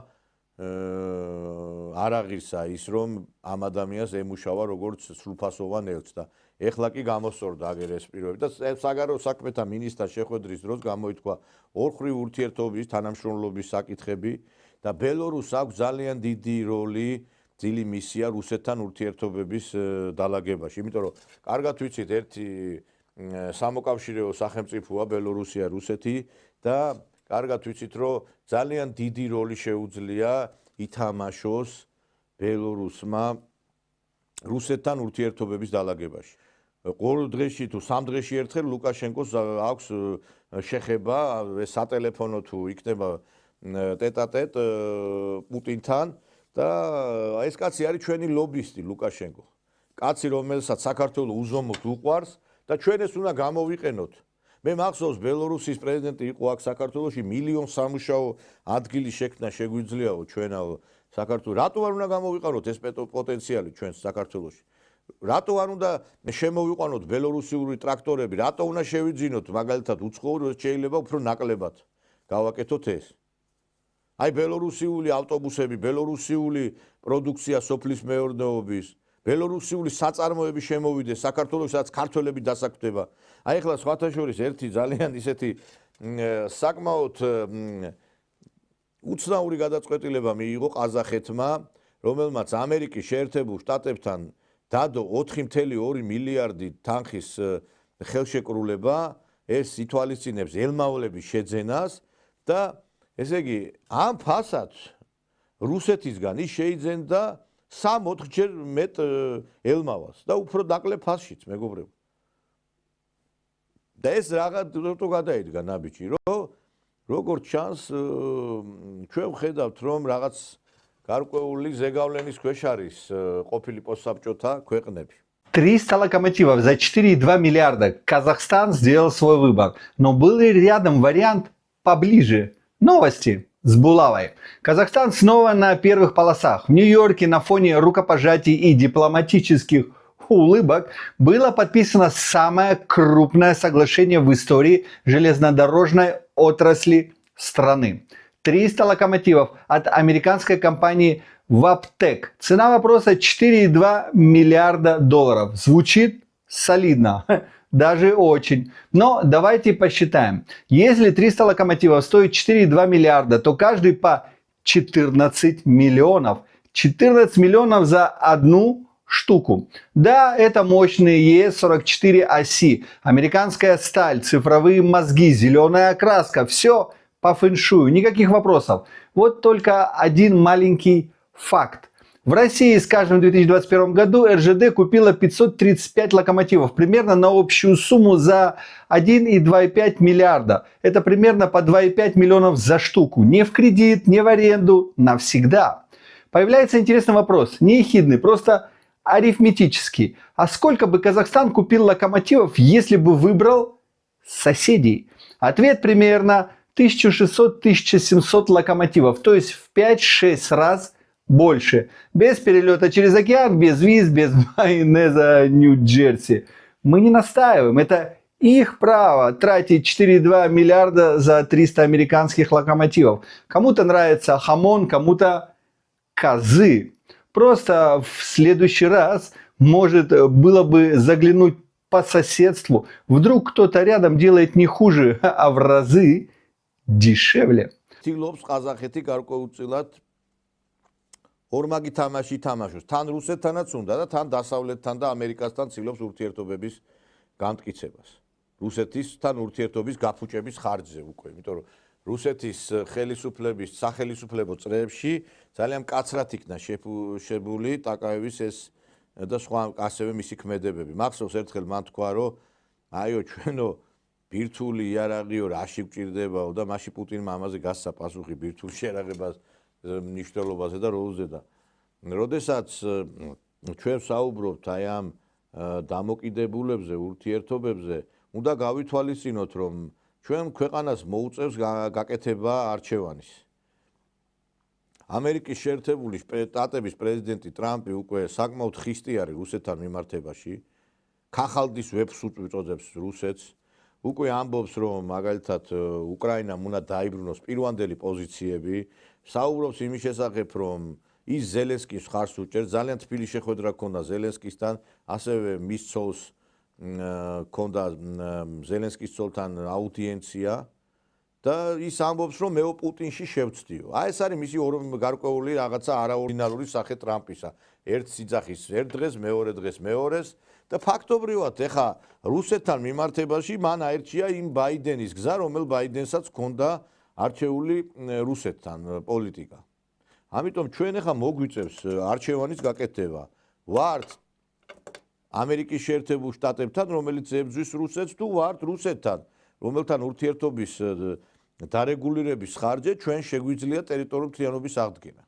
არ აღირსა ის რომ ამ ადამიანს ემუშავა როგორც სრულფასოვან ელჩს და ეხლა კი გამოსწორდა აგერ ეს პირობები და საგარეო საქმეთა მინისტრთა შეხვედრის დროს გამოითქვა ორხრივ ურთიერთობის თანამშრომლობის საკითხები და ბელორუსს აქვს ძალიან დიდი როლი ძილი მისია რუსეთთან ურთიერთობების დალაგებაში. იმიტომ რომ კარგად ვიცით ერთი სამოკავშირეო სახელმწიფოა ბელორუსია რუსეთი და კარგად ვიცით რომ ძალიან დიდი როლი შეუძლია ითამაშოს ბელორუსმა რუსეთთან ურთიერთობების დალაგებაში. ყოველ დღეში თუ სამ დღეში ერთხელ ლუკაშენკოს აქვს შეხება სატელეფონო თუ იქნება ტეტ-ა-ტეტ პუტინთან და ეს კაცი არის ჩვენი ლობისტი ლუკაშენკო. კაცი რომელსაც საქართველოს უზომოდ უყვარს და ჩვენ ეს უნდა გამოვიყენოთ. მე მახსოვს ბელორუსის პრეზიდენტი იყო აქ საქართველოში მილიონ სამუშაო ადგილის შექმნა შეგვიძლიაო ჩვენაო საქართველოს. რატო არ უნდა გამოვიყაროთ ეს პოტენციალი ჩვენ საქართველოში? რატო არ უნდა შემოვიყვანოთ ბელორუსიული ტრაქტორები? რატო უნდა შევიძინოთ მაგალითად უცხოური შეიძლება უფრო ნაკლებად გავაკეთოთ ეს? აი ბელორუსიული ავტობუსები, ბელორუსიული პროდუქცია სოფლის მეურნეობის, ბელორუსიული საწარმოები შემოვიდეს საქართველოს, სადაც ქართველები დასაქმდება. აი ახლა სხვათა შორის ერთი ძალიან ისეთი საკმაოდ უცნაური გადაწყვეტილება მიიღო ყაზახეთმა, რომელმაც ამერიკის შეერთებულ შტატებთან დადო 4.2 მილიარდი თანხის ხელშეკრულება, ეს ითვალისწინებს ელმაოლების შეძენას და ესე იგი ამ ფასად რუსეთისგან ის შეიძენდა 3-4 ჯერ მეტ ელმავას და უფრო დაკლე ფასშიც მეგობრებო. და ეს რატო გადაიდგა ნაბიჯი, რომ როგორც ჩანს ჩვენ ვხედავთ რომ რაღაც გარკვეული ზეგავლენის ქვეშ არის ყოფილი постсабჭოთა ქვეყნები. 300 локомотивов за 4,2 миллиарда. Казахстан сделал свой выбор. Но был ли рядом вариант поближе? Новости с Булавой. Казахстан снова на первых полосах. В Нью-Йорке на фоне рукопожатий и дипломатических улыбок было подписано самое крупное соглашение в истории железнодорожной отрасли страны. 300 локомотивов от американской компании Ваптек. Цена вопроса 4,2 миллиарда долларов. Звучит солидно, даже очень. Но давайте посчитаем. Если 300 локомотивов стоит 4,2 миллиарда, то каждый по 14 миллионов. 14 миллионов за одну штуку. Да, это мощные ЕС-44 оси, американская сталь, цифровые мозги, зеленая окраска. Все по фэншую, никаких вопросов. Вот только один маленький факт. В России, скажем, в 2021 году РЖД купила 535 локомотивов, примерно на общую сумму за 1,25 миллиарда. Это примерно по 2,5 миллионов за штуку. Не в кредит, не в аренду, навсегда. Появляется интересный вопрос, не ехидный, просто арифметический. А сколько бы Казахстан купил локомотивов, если бы выбрал соседей? Ответ примерно 1600-1700 локомотивов, то есть в 5-6 раз больше. Без перелета через океан, без виз, без майонеза Нью-Джерси. Мы не настаиваем, это их право тратить 4,2 миллиарда за 300 американских локомотивов. Кому-то нравится хамон, кому-то козы. Просто в следующий раз, может, было бы заглянуть по соседству. Вдруг кто-то рядом делает не хуже, а в разы дешевле. Тилობს ყაზახეთი გარკვეულწილად ორმაგი თამაში თამაშობს. თან რუსეთთანაც უნდა და თან დასავლეთთან და ამერიკასთან ცდილობს ურთიერთობების განმტკიცებას. რუსეთისთან ურთიერთობის გაფუჭების ხარჯზე უკვე, იმიტომ რომ რუსეთის ხელისუფლების სახელისუფლებო წრეებში ძალიან მკაცრად იქნა შებული ტაკაევის ეს და სხვა ასევე მისი ქმედებები. მახსოვს ერთხელ მან თქვა რომ აიო ჩვენო ბირთვული იარაღიო რაში გვჭირდებაო და მაშინ პუტინმა ამაზე გასცა პასუხი ბირთვულ შეერაღებას მნიშვნელობაზე და როლზე და როდესაც ჩვენ საუბრობთ აი ამ დამოკიდებულებზე, ურთიერთობებზე, უნდა გავითვალისწინოთ რომ ჩვენ ქვეყანას მოუწევს გაკეთება არჩევანის. ამერიკის შეერთებული შტატების პრეზიდენტი ტრამპი უკვე საკმაოდ ხისტი არის რუსეთთან მიმართებაში. ქახალდის ვებს უწოდებს რუსეთს. უკვე ამბობს, რომ მაგალითად უკრაინამ უნდა დაიბრუნოს პირვანდელი პოზიციები. საუბრობს იმის შესახებ, რომ ის ზელენსკის ხარს უჭერს, ძალიან თბილი შეხვედრა ჰქონდა ზელენსკისთან, ასევე მის ცოლს ჰქონდა ზელენსკის ცოლთან აუდიენცია და ის ამბობს, რომ მეო პუტინში შევცდიო. აი ეს არის მისი გარკვეული რაღაცა არაორდინალური სახე ტრამპისა. ერთ სიძახის ერთ დღეს, მეორე დღეს მეორეს და ფაქტობრივად ეხა რუსეთთან მიმართებაში მან აერჩია იმ ბაიდენის გზა, რომელ ბაიდენსაც ჰქონდა არჩეული რუსეთთან პოლიტიკა. ამიტომ ჩვენ ეხა მოგვიწევს არჩევანის გაკეთება. ვართ ამერიკის შეერთებულ შტატებთან, რომელიც ებრძვის რუსეთს თუ ვართ რუსეთთან, რომელთან ურთიერთობის დარეგულირების ხარჯზე ჩვენ შეგვიძლია ტერიტორიული მთლიანობის აღდგენა.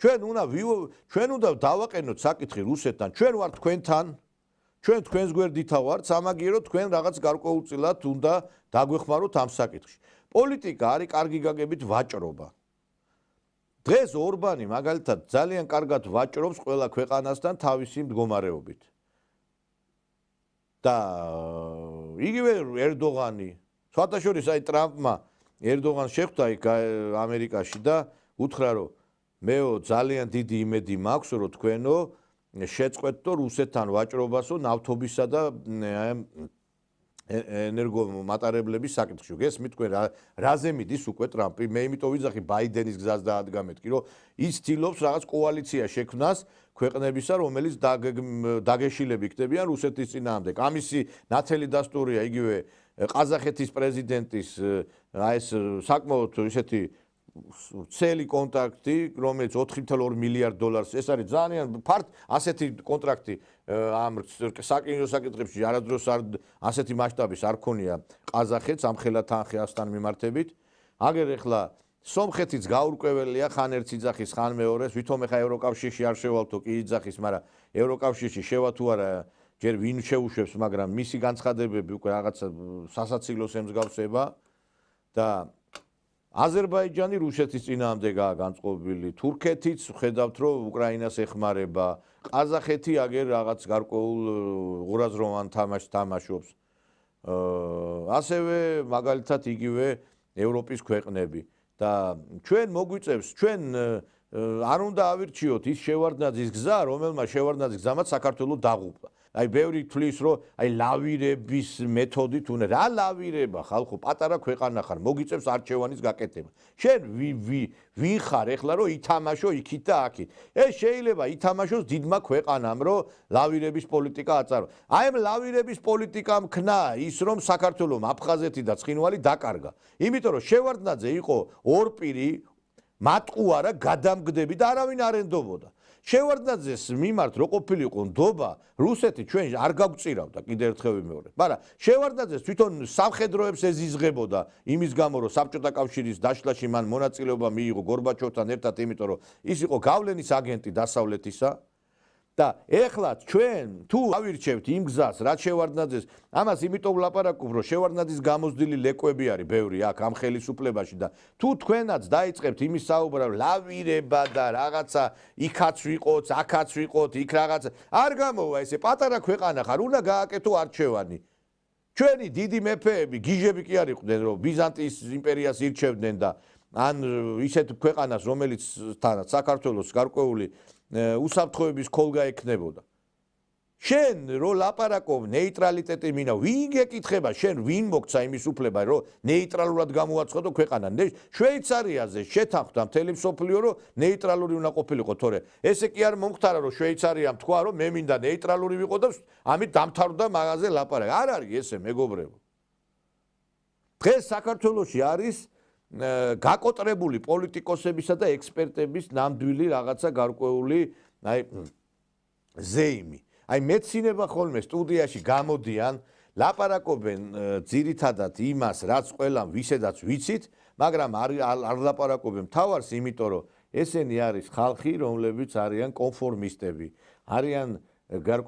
ჩვენ უნდა დავაყენოთ საკითხი რუსეთთან, ჩვენ ვართ თქვენთან, ჩვენ თქვენს გვერდითა ვართ, სამაგიეროდ თქვენ რაღაც გარკვეულწილად უნდა დაგვეხმაროთ ამ საკითხში. პოლიტიკა არის კარგი გაგებით ვაჭრობა. დღეს ორბანი მაგალითად ძალიან კარგად ვაჭრობს ყველა ქვეყანასთან თავისი მდგომარეობით. და იგივე ერდოღანი, სხვათა შორის აი ტრამპმა ერდოღანს შეხვდა იქ ამერიკაში და უთხრა რომ მეო ძალიან დიდი იმედი მაქვს რომ თქვენო შეწყვეტო რუსეთთან ვაჭრობასო ნავთობისა და ენერგომატარებლების საკითხში. გესმით თქვენ რაზე მიდის უკვე ტრამპი? მე იმიტომ ვიძახი ბაიდენის გზას დაადგა მეთქი, რომ ის ცდილობს რაღაც კოალიცია შექმნას ქვეყნებისა, რომელიც დაგეშილები იქნებიან რუსეთის წინააღმდეგ. ამისი ნათელი დასტურია იგივე ყაზახეთის პრეზიდენტის აი ეს საკმაოდ ისეთი ცელი კონტრაქტი, რომელიც 4.2 მილიარდ დოლარს, ეს არის ძალიან ფართ ასეთი კონტრაქტი ამ საკინო საკითხებში არადროს ასეთი მასშტაბის არ ქონია ყაზახეთს ამ ხელათანხასთან მიმართებით. აგერ ეხლა სომხეთიც გაურკვეველია ხან ერთ სიძახის ხან მეორეს, ვითომ ეხა ევროკავშირში არ შევალთო კი იძახის, მაგრამ ევროკავშირში შევა თუ არა ჯერ ვინ შეუშვებს, მაგრამ მისი განცხადებები უკვე რაღაცა სასაცილოს ემსგავსება და აზერბაიჯანი რუსეთის წინააღმდეგაა განწყობილი, თურქეთიც ხედავთ რომ უკრაინას ეხმარება, ყაზახეთი აგერ რაღაც გარკვეულ ღურაზროვან თამაშს თამაშობს. ასევე მაგალითად იგივე ევროპის ქვეყნები და ჩვენ მოგვიწევს, ჩვენ არ უნდა ავირჩიოთ ის შევარდნაძის გზა, რომელმა შევარდნაძის გზამაც საქართველოს დაღუპა. აი ბევრი თვლის რომ აი ლავირების მეთოდით უნდა რა ლავირება ხალხო პატარა ქვეყანა ხარ მოგვიწევს არჩევანის გაკეთება. შენ ვინ ხარ ეხლა რომ ითამაშო იქით და აქით. ეს შეიძლება ითამაშოს დიდმა ქვეყანამ რომ ლავირების პოლიტიკა აწარო. აი ამ ლავირების პოლიტიკამ ქნა ის რომ საქართველოს აფხაზეთი და ცხინვალი დაკარგა. იმიტომ რომ შევარდნაძე იყო ორპირი მატყუარა გადამგდები და არავინ არ ენდობოდა. შევარდნაძეს მიმართ რო ყოფილიყო ნდობა რუსეთი ჩვენ არ გაგვწირავდა კიდე ერთხელ ვიმეორებ. მაგრამ შევარდნაძეს თვითონ სამხედროებს ეზიზღებოდა იმის გამო რომ საბჭოთა კავშირის დაშლაში მან მონაწილეობა მიიღო გორბაჩოვთან ერთად, იმიტომ რომ ის იყო გავლენის აგენტი დასავლეთისა. და ეხლა ჩვენ თუ ავირჩევთ იმ გზას, რაც შევარდნაძეს, ამას იმიტომ ვლაპარაკობ, რომ შევარდნაძის გამოსდილი ლეკვები არის ბევრი აქ ამ ხელისუფლებაში და თუ თქვენაც დაიწყებთ იმის საუბրա, ლავირება და რაღაცა იქაც ვიყოთ, აქაც ვიყოთ, იქ რაღაცა არ გამოვა ესე პატარა ქვეყანა ხარ, უნდა გააკეთო არჩევანი. ჩვენი დიდი მეფეები, გიჟები კი არ იყვნენ, რომ ბიზანტიის იმპერიას ირჩევდნენ და ან ისეთ ქვეყანას, რომელიც თანაც საქართველოს გარკვეული უსაფრთხოების ქოლგა ექნებოდა. შენ რო ლაპარაკობ ნეიტრალიტეტი მინა, ვინ გეკითხება, შენ ვინ მოგცა იმის უფლება, რომ ნეიტრალურად გამოაცხადო ქვეყანა? შვეიცარიაზე შეთანხმდა მთელი მსოფლიო, რომ ნეიტრალური უნდა ყოფილიყო, თორე ესე კი არ მომხდარა, რომ შვეიცარიამ თქვა, რომ მე მინდა ნეიტრალური ვიყო და ამით დამთავრდა მაღაზე ლაპარაკი. არ არის ესე, მეგობრებო. დღეს საქართველოში არის გაკოტრებული პოლიტიკოსებისა და ექსპერტების ნამდვილი რაღაცა გარკვეული აი ზეიმი. აი მეცინება ხოლმე სტუდიაში გამოდიან, ლაპარაკობენ ძირითადად იმას, რაც ყველამ ვისედაც ვიცით, მაგრამ არ ლაპარაკობენ თავარს, იმიტომ რომ ესენი არის ხალხი, რომლებიც არიან კონფორმისტები, არიან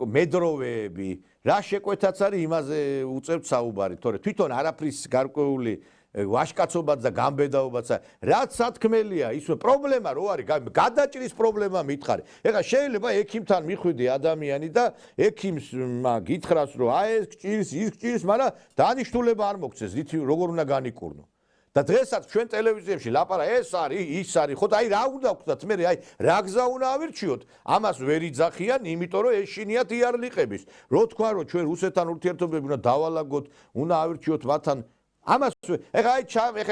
მედროვეები, რა შეკვეთაც არის იმაზე უწევთ საუბარი, თორე თვითონ არაფრის გარკვეული ვაშკაცობაც და გამბედაობაც რაც სათქმელია ის პრობლემა რო არის გადაჭრის პრობლემა მითხარი ეხლა შეიძლება ექიმთან მიხვიდე ადამიანი და ექიმს გითხრას რომ აი ეს გჭირს ის გჭირს მაგრამ დანიშნულება არ მოგცეს იცი როგორ უნდა განიკურნო და დღესაც ჩვენ ტელევიზიებში ლაპარა ეს არის ის არის ხო და აი რა უნდა ვქნათ მე აი რა გზა უნდა ავირჩიოთ ამას ვერ იძახიან იმიტომ რომ ეს შინიათ იარლიყების რო თქვა რომ ჩვენ რუსეთთან ურთიერთობები უნდა დავალაგოთ უნდა ავირჩიოთ მათთან ამას ეხლა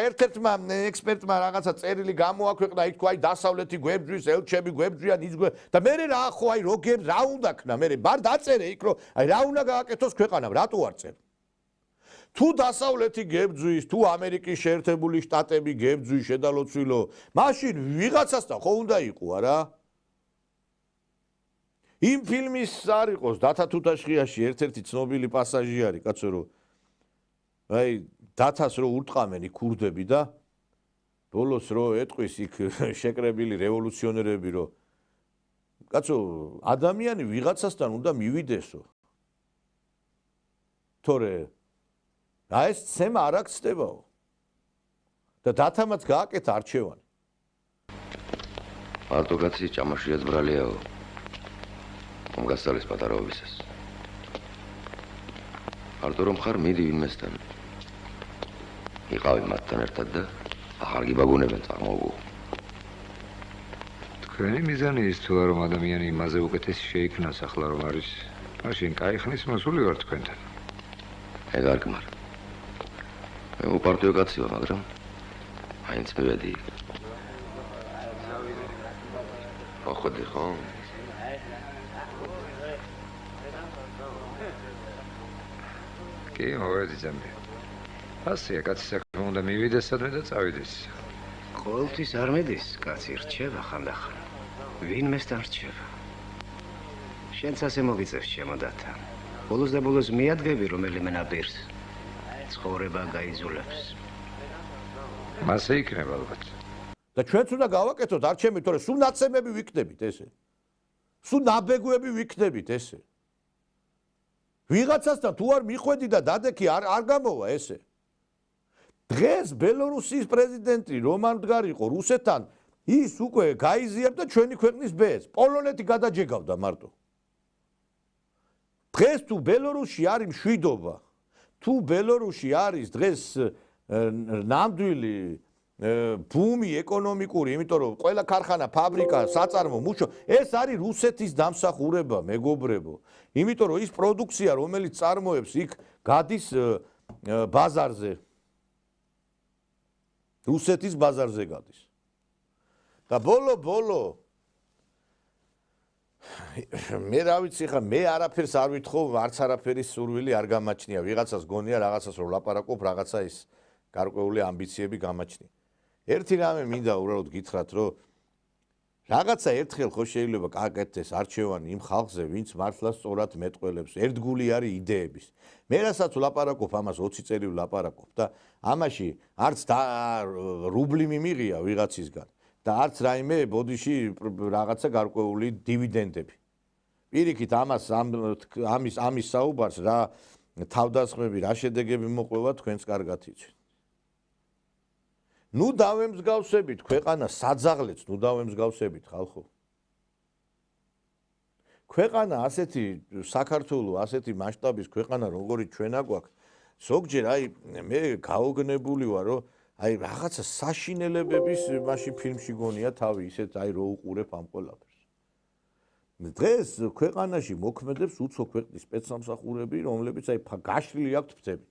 ერთ-ერთმა ექსპერტმა რაღაცა წერილი გამოაქვეყნა იქ თქვა აი დასავლეთი გვებძვის ელჩები გვებძვიან ის და მე რა ხო აი როგერ რა უნდა ქნა მე ბარ დაწერე იქ რომ აი რა უნდა გააკეთოს ქვეყანამ რატო არ წერ თუ დასავლეთი გებძვის თუ ამერიკის შეერთებული შტატები გებძვის შედალოცვილო მაშინ ვიღაცასთან ხო უნდა იყო არა იმ ფილმის არ იყოს დათა თუთაშხიაში ერთ-ერთი ცნობილი პასაჟი არის კაცო რომ აი დათას რო ურტყამენ იქ ქურდები და ბოლოს რო ეტყვის იქ შეკრებილი რევოლუციონერები რო კაცო ადამიანი ვიღაცასთან უნდა მივიდესო თორე აი ეს ცემა არ აქცდებაო და დათამაც გააკეთა არჩევანი მარტო კაცი ჭამაშიაც ბრალიაო მომგასწალის პატარაობისას მარტო რომ ხარ მიდი ვინმესთან იყავი მათთან ერთად და ახალ გიბაგუნებენ წარმოგვო თქვენი მიზანი ის თუ რომ ადამიანი იმაზე უკეთესი შეიქმნას ახლა რომ არის მაშინ კაი ხნის მოსული ვარ თქვენთან ეგ არ გმარ მე უპარტიო კაცია მაგრამ მაინც მივედი ოხოდი ხო კი მოვედი ძამი ასია კაცი საქმე უნდა მივიდეს სადმე და წავიდეს ყოველთვის არ მედის კაცი რჩება ხანდახან ვინმესთან რჩება შენც ასე მოგიწევს ჩემო დათა ბოლოს და ბოლოს მიადგები რომელიმე ნაპირს ცხოვრება გაიზულებს მასე იქნება ალბათ და ჩვენც უნდა გავაკეთოთ არჩევანი თორე სულ ნაცემები ვიქნებით ესე სულ ნაბეგვები ვიქნებით ესე ვიღაცასთან თუ არ მიხვედი და დადექი არ გამოვა ესე დღეს ბელორუსიის პრეზიდენტი რომან მდგარი იყო რუსეთთან ის უკვე გაიზიებდა ჩვენი ქვეყნის ბეძს პოლონეთი გადაჯეგავდა მარტო დღეს თუ ბელორუსში არის მშვიდობა თუ ბელორუსში არის დღეს ნამდვილი ბუმი ეკონომიკური იმიტომ რომ ყველა ქარხანა ფაბრიკა საწარმო მუშო ეს არის რუსეთის დამსახურება მეგობრებო იმიტომ რომ ის პროდუქცია რომელიც წარმოებს იქ გადის ბაზარზე რუსეთის ბაზარზე გადის და ბოლო მე რა ვიცი ხა მე არაფერს არ ვითხოვ არც არაფერის სურვილი არ გამაჩნია ვიღაცას გონია რაღაცას რომ ლაპარაკობ რაღაცა ის გარკვეული ამბიციები გამაჩნია ერთი რამე მინდა უბრალოდ გითხრათ რომ რაღაცა ერთხელ ხო შეიძლება გააკეთდეს არჩევანი იმ ხალხზე ვინც მართლა სწორად მეტყველებს ერთგული არის იდეების მე რასაც ვლაპარაკობ ამას 20 წელი ვლაპარაკობ და ამაში არც რუბლი მიმიღია ვიღაცისგან და არც რაიმე ბოდიში რაღაცა გარკვეული დივიდენდები პირიქით ამის საუბარს რა თავდასხმები რა შედეგები მოყვება თქვენს კარგად იცით ნუ დავემსგავსებით ქვეყანა საძაღლეთს ნუ დავემსგავსებით ხალხო ქვეყანა ასეთი საქართველოს ასეთი მასშტაბის ქვეყანა როგორი ჩვენა გვაქვს ზოგჯერ აი მე გაოგნებული ვარ რომ აი რაღაცა საშინელებების მასში ფილმში გონია თავი ისეთ აი რო უყურებ ამ ყველაფერს დღეს ქვეყანაში მოქმედებს უცხო ქვეყნის სპეცსამსახურები რომლებიც აი გაშლილი აქვთ ფთები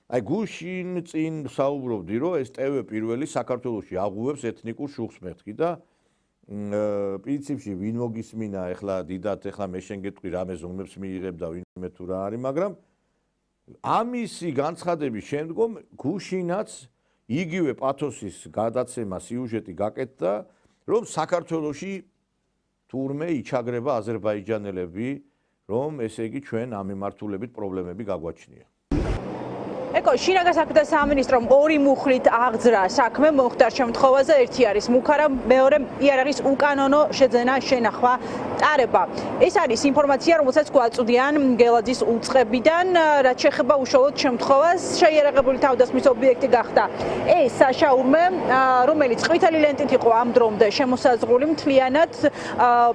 აი გუშინ წინ საუბრობდი რომ ეს ტევ პირველი საქართველოში აღუებს ეთნიკურ შუხს მეთქი და პრინციპში ვინ მოგისმინა ეხლა დიდად ეხლა მე შენ გეტყვი რამე ზომებს მიიღებ და ვინმე თუ რა არის მაგრამ ამისი განცხადების შემდგომ გუშინაც იგივე პათოსის გადაცემა სიუჟეტი გაკეთდა რომ საქართველოში თურმე იჩაგრება აზერბაიჯანელები რომ ესე იგი ჩვენ ამ მიმართულებით პრობლემები გაგვაჩნია ეკო შინაგან საქმეთა სამინისტრომ ორი მუხლით აღძრა საქმე მომხდარ შემთხვევაზე ერთი არის მუქარა მეორე იარაღის უკანონო შეძენა შენახვა ტარება. ეს არის ინფორმაცია, რომელსაც გვაწვდიან გელაძის უწყებიდან, რაც შეეხება უშუალოდ შემთხვევას, შეიარაღებული თავდასხმის ობიექტი გახდა ეს საშაურმე, რომელიც ყვითელი ლენტით იყო ამ დრომდე შემოსაზღვრული მთლიანად,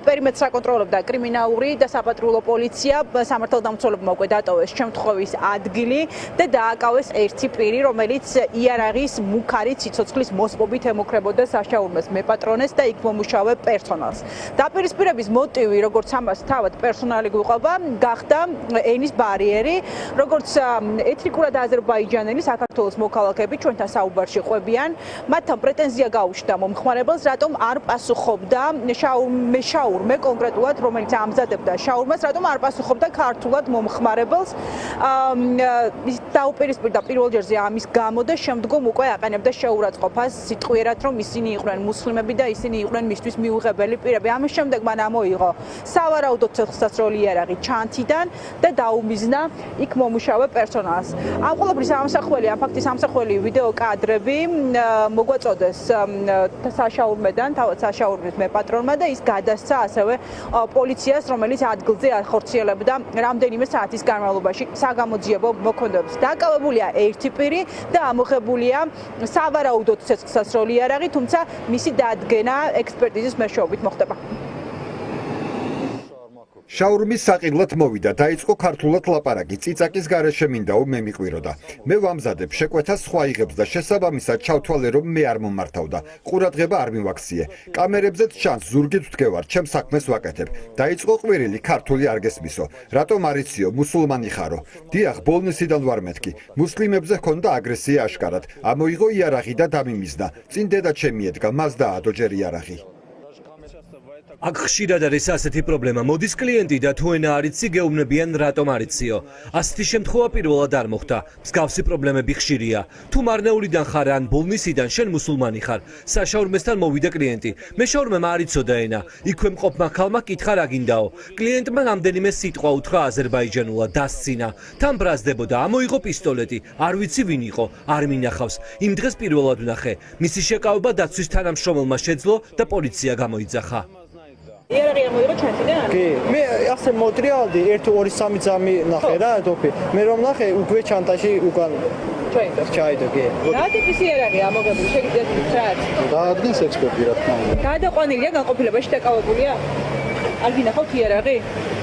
პერიმეტრს აკონტროლებდა კრიმინალური და საპატრულო პოლიცია, სამართალდამცველებმა უკვე დატოვეს შემთხვევის ადგილი და დააკავეს ერთი პირი, რომელიც იარაღის მუქარი ციცოცხლის მოსპობით ემუქრებოდა საშაურმეს მეპატრონეს და იქ მომუშავე პერსონალს. დაპირისპირების მოტივი, როგორც ამას თავად პერსონალი გვიყვება, გახდა ენის ბარიერი, როგორც ეთნიკურად აზერბაიჯანელი საქართველოს მოქალაქეები ჩვენთან საუბარში ყვებიან, მათთან პრეტენზია გაუჩნდა მომხმარებელს, რატომ არ პასუხობდა მეშაურმე კონკრეტულად, რომელიც ამზადებდა შაურმას, რატომ არ პასუხობდა ქართულად მომხმარებელს. ის დაუპირისპირდა პირველ ჯერზე ამის გამო და შემდგომ უკვე აყენებდა შეურაცხყოფას სიტყვიერად, რომ ისინი იყვნენ მუსლიმები და ისინი იყვნენ მისთვის მიუღებელი პირები. ამის შემდეგ მან ამოიღო სავარაუდოდ ცეცხლსასროლი იარაღი ჩანთიდან და დაუმიზნა იქ მომუშავე პერსონალს. ამ ყველაფრის ამსახველი, ამ ფაქტის ამსახველი ვიდეო კადრები მოგვაწოდეს საშაურმედან, თავად საშაურმის მეპატრონმა და ის გადასცა ასევე პოლიციას, რომელიც ადგილზე ახორციელებდა რამდენიმე საათის განმავლობაში საგამოძიებო მოქმედებს. დაკავებულია ერთი პირი და ამოღებულია სავარაუდოდ ცეცხლსასროლი იარაღი, თუმცა მისი დადგენა ექსპერტიზის მეშვეობით მოხდება. შაურმის საყიდლად მოვიდა, დაიწყო ქართულად ლაპარაკი, წიწაკის გარეშე მინდაო მე მიყვიროდა. მე ვამზადებ, შეკვეთას სხვა იღებს და შესაბამისად ჩავთვალე, რომ მე არ მომართავდა. ყურადღება არ მივაქციე. კამერებზეც ჩანს, ზურგით ვდგევარ, ჩემ საქმეს ვაკეთებ. დაიწყო ყვირილი, ქართული არ გესმისო. რატომ არ იციო, მუსულმანი ხარო? დიახ, ბოლნისიდან ვარ მეთქი. მუსლიმებზე ჰქონდა აგრესია აშკარად. ამოიღო იარაღი და დამიმიზნა. წინ დედა ჩემი ედგა, მას დაადო ჯერ იარაღი. აქ ხშირად არის ასეთი პრობლემა. მოდის კლიენტი და თუ ენა არ იცი, გეუბნებიან რატომ არ იციო. ასეთი შემთხვევა პირველად არ მოხდა. მსგავსი პრობლემები ხშირია. თუ მარნეულიდან ხარ ან ბოლნისიდან, შენ მუსულმანი ხარ. საშაურმესთან მოვიდა კლიენტი. მეშაურმემ არ იცოდა ენა. იქვე მყოფმა ქალმა კითხა რა გინდაო. კლიენტმა რამდენიმე სიტყვა უთხრა აზერბაიჯანულად, დასცინა. თან ბრაზდებოდა, ამოიღო პისტოლეტი. არ ვიცი ვინ იყო, არ მინახავს. იმ დღეს პირველად ვნახე. მისი შეკავება დაცვის თანამშრომელმა შეძლო და პოლიცია გამოიძახა. იარაღი ამოიღო ჩანთიდან? კი, მე ასე მოტრიალდი 1-2-3 ძამი ნახე რა, დოფი. მე რომ ნახე, უკვე ჩანტაში უკან ჩაიდო, კი. რა ტიპის იარაღი ამოღებული, შეგიძლიათ გითხრათ? დაადგენს ექსპერტი რა თქმა უნდა. გადაყვანილია განყოფილებაში დაკავებულია? არ გინახავთ იარაღი?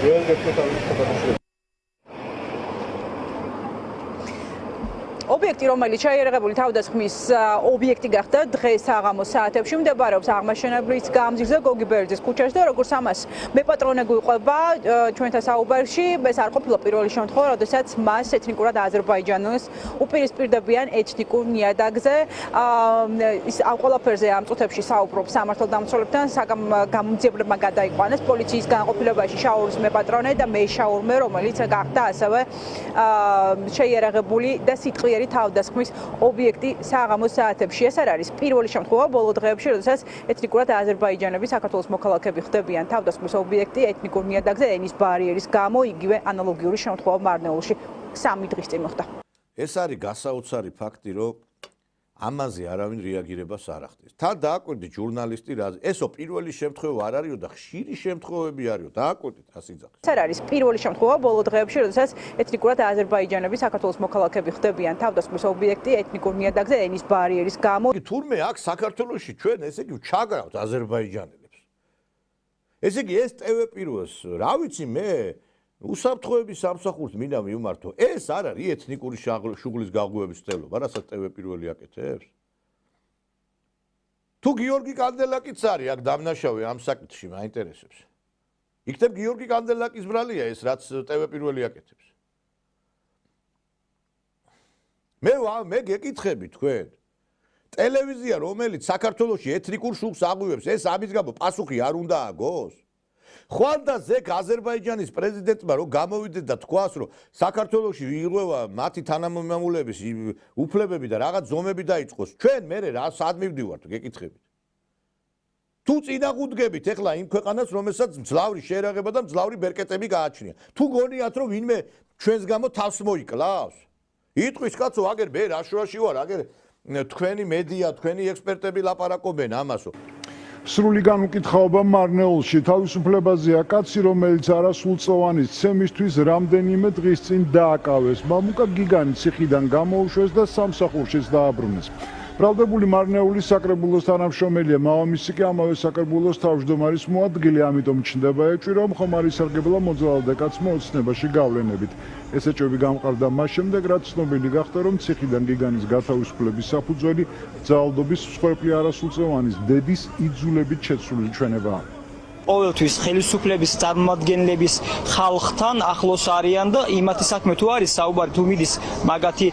ვერ გეტყვით. ობიექტი, რომელიც შეიარაღებული თავდასხმის ობიექტი გახდა დღეს საღამოს საათებში, მდებარეობს აღმაშენებლის გამზირზე გოგი ბერძის ქუჩაში და როგორც ამას მეპატრონე გვიყვება ჩვენთან საუბარში, ეს არ ყოფილა პირველი შემთხვევა, როდესაც მას ეთნიკურად აზერბაიჯანელს უპირისპირდებიან ეთნიკურ ნიადაგზე. ის ამ ყველაფერზე ამ წუთებში საუბრობს სამართალდამცველებთან, გამომძიებლებმა გადაიყვანეს პოლიციის განყოფილებაში შაურმის მეპატრონე და მეშაურმე, რომელიც გახდა ასევე შეიარაღებული და სიტყვიერი თავდასხმის ობიექტი საღამოს საათებში. ეს არ არის პირველი შემთხვევა ბოლო დღეებში, როდესაც ეთნიკურად აზერბაიჯანელები საქართველოს მოქალაქეები ხდებიან თავდასხმის ობიექტი ეთნიკურ ნიადაგზე ენის ბარიერის გამო, იგივე ანალოგიური შემთხვევა მარნეულში 3 დღის წინ მოხდა. ეს არის გასაოცარი ფაქტი, რომ ამაზე არავინ რეაგირებას არ ახდენს. თან დააკვირდით ჟურნალისტი რაზე. ესო პირველი შემთხვევა არ არისო და ხშირი შემთხვევები არისო. დააკვირდით ასიძახს. ეს არ არის პირველი შემთხვევა ბოლო დღეებში, როდესაც ეთნიკურად აზერბაიჯანელები საქართველოს მოქალაქეები ხდებიან თავდასხმის ობიექტი ეთნიკურ ნიადაგზე ენის ბარიერის გამო. თურმე აქ საქართველოში ჩვენ ესე იგი ჩაგრავთ აზერბაიჯანელებს. ესე იგი ეს ტევ პიროს, რა ვიცი მე, უსაფრთხოების სამსახურს მინდა მივმართო. ეს არ არის ეთნიკური შუღლის გაღვივების ცდელობა, რასაც ტევ პირველი აკეთებს. თუ გიორგი კანდელაკიც არის აქ დამნაშავე ამ საკითხში, მაინტერესებს. იქნებ გიორგი კანდელაკის ბრალია ეს, რაც ტევ პირველი აკეთებს. მე გეკითხები თქვენ. ტელევიზია, რომელიც საქართველოში ეთნიკურ შუღლს აღვივებს, ეს ამის გამო პასუხი არ უნდა აგოს? ხვალდაზექ აზერბაიჯანის პრეზიდენტმა რომ გამოვიდეს და თქვას, რომ საქართველოში იღება მათი თანამემამულეების უფლებები და რაღაც ზომები დაიწყოს, ჩვენ მე რა სად მივდივართ, გეკითხებით. თუ წინაღუდგებით ეხლა იმ ქვეყანას, რომელსაც მძლავრი შეერაღება და მძლავრი ბერკეტები გააჩნია. თუ გონიათ, რომ ვინმე ჩვენს გამო თავს მოიკლავს? იტყვის კაცო, აგერ მე რა შუაში ვარ, აგერ თქვენი მედია, თქვენი ექსპერტები ლაპარაკობენ ამასო. სრული განუკითხაობა მარნეულში თავისუფლებაზეა კაცი, რომელიც არასრულწლოვანის ცემისთვის რამდენიმე დღის წინ დააკავეს. მამუკა გიგანი ციხიდან გამოუშვეს და სამსახურშიც დააბრუნეს. ბრალდებული მარნეულის საკრებულოს თანამშრომელია, მამამისი კი ამავე საკრებულოს თავმჯდომარის მოადგილე, ამიტომ ჩნდება ეჭვი, რომ ხომარი სარგებლა მოძალადე კაცმა ოცნებაში გავლენებით. ეს ეჭვები გამყარდა მას შემდეგ, რაც ცნობილი გახდა, რომ ციხიდან გიგანის გათავისუფლების საფუძველი ძალადობის მსხვერპლი არასრულწლოვანის დედის იძულებით შეცვლილი ჩვენებაა. ყოველთვის ხელისუფლების წარმომადგენლების ხალხთან ახლოს არიან და იმათი საქმე თუ არის საუბარი თუ მიდის მაგათი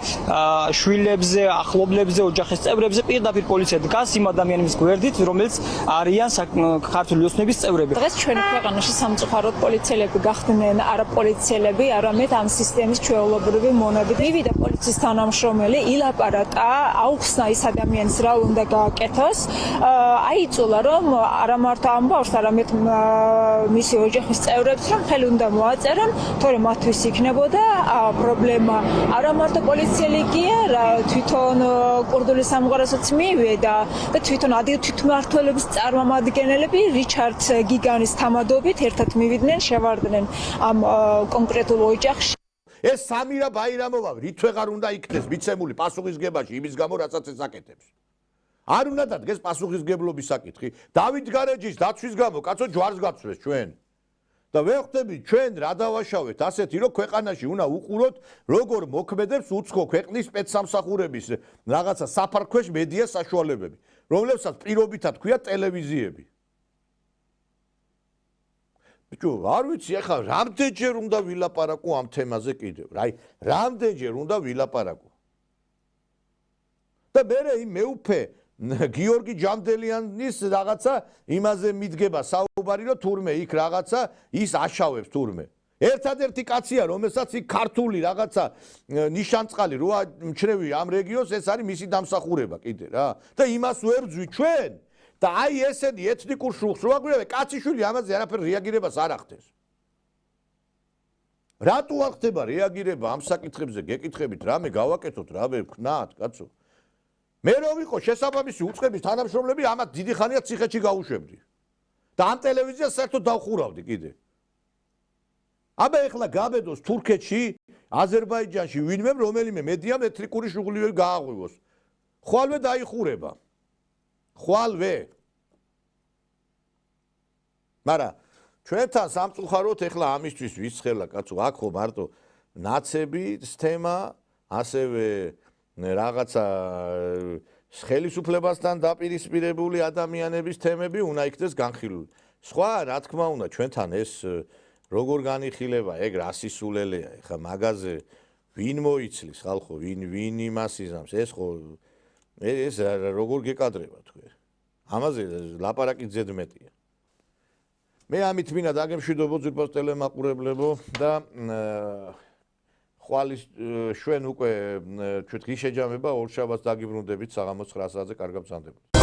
შვილებზე, ახლობლებზე, ოჯახის წევრებზე, პირდაპირ პოლიცია დგას იმ ადამიანების გვერდით, რომელიც არიან ქართული ოცნების წევრები. დღეს ჩვენ ქვეყანაში სამწუხაროდ პოლიციელები გახდნენ არა პოლიციელები, არამედ ამ სისტემის ჩვეულებრივი მონები. მივიდა პოლიციის თანამშრომელი, ილაპარაკა, აუხსნა ის ადამიანს რა უნდა გააკეთოს, აიწულა რომ არა მარტო ამბავს, არამედ მისი ოჯახის წევრებს რომ ხელი უნდა მოაწერონ, თორემ მათთვის იქნებოდა პრობლემა. არა მარტო პოლიციელი გია, თვითონ კურდული სამყაროსაც მივიდა და თვითონ ადგილ თვითმმართველობის წარმომადგენლები რიჩარდ გიგანის თამადობით ერთად მივიდნენ, შევარდნენ ამ კონკრეტულ ოჯახში. ეს სამირა ბაირამოვა რით ვეღარ უნდა იქნეს მიცემული პასუხისგებაში იმის გამო, რასაც ეს აკეთებს. არ უნდა დადგეს პასუხისგებლობის საკითხი. დავით გარეჯის დაცვის გამო კაცო ჯვარს გაცვეს ჩვენ. და ვეხვდებით ჩვენ რა დავაშავეთ ასეთი რომ ქვეყანაში უნდა უყუროთ როგორ მოქმედებს უცხო ქვეყნის სპეცსამსახურების რაღაცა საფარქვეშ მედია საშუალებები, რომლებსაც პირობითად ქვია ტელევიზიები. ბიჭო, არ ვიცი ახლა რამდენჯერ უნდა ვილაპარაკო ამ თემაზე კიდევ. რაი, რამდენჯერ უნდა ვილაპარაკო. და მე იმ მეუფე გიორგი ჯამდელიანის რაღაცა იმაზე მიდგება საუბარი, რომ თურმე იქ რაღაცა ის აშავებს თურმე. ერთადერთი კაცია, რომელსაც იქ ქართული რაღაცა ნიშანწყალი როა მჩრევი ამ რეგიონს, ეს არის მისი დამსახურება კიდე რა. და იმას ვებძვი ჩვენ და აი ესენი ეთნიკურ შუხს რო აგვირავე, კაციშვილი ამაზე არაფერ რეაგირებას არ ახდენს. რატო არ ხდება რეაგირება ამ საკითხებზე? გეკითხებით, რამე გავაკეთოთ, რამე ვქნათ, კაცო. მე რო ვიყო შესაბამისი უწყების თანამშრომლები, ამათ დიდი ხანია ციხეში გავუშვებდი. და ამ ტელევიზიას საერთოდ დავხურავდი კიდე. აბა ეხლა გაბედოს თურქეთში, აზერბაიჯანში ვინმე რომელიმე მედიამ ეთნიკური შუღლივი გააღვივოს. ხვალვე დაიხურება. ხვალვე. მაგრამ ჩვენთან სამწუხაროდ ეხლა ამისთვის ვისხელა კაცო, აქ ხო მარტო ნაცების თემა, ასევე რაღაცა ხელისუფლებასთან დაპირისპირებული ადამიანების თემები უნდა იქნეს განხილული. სხვა რა თქმა უნდა ჩვენთან ეს როგორ განიხილება, ეგ რასისულელეა, ეხა მაგაზე ვინ მოიცლის ხალხო, ვინ იმას იზამს, ეს ხო ეს როგორ გეკადრება თქვენ. ამაზე ლაპარაკი ზედმეტია. მე ამით მინდა დაგემშვიდობო ძვირფას ტელემაყურებლებო და ხვალის შვენ უკვე ჩვენ ღირსეჯამება ორშაბათს დაგიბრუნდებით საღამოს 9 საათზე, კარგად ბრძანდებოდეთ.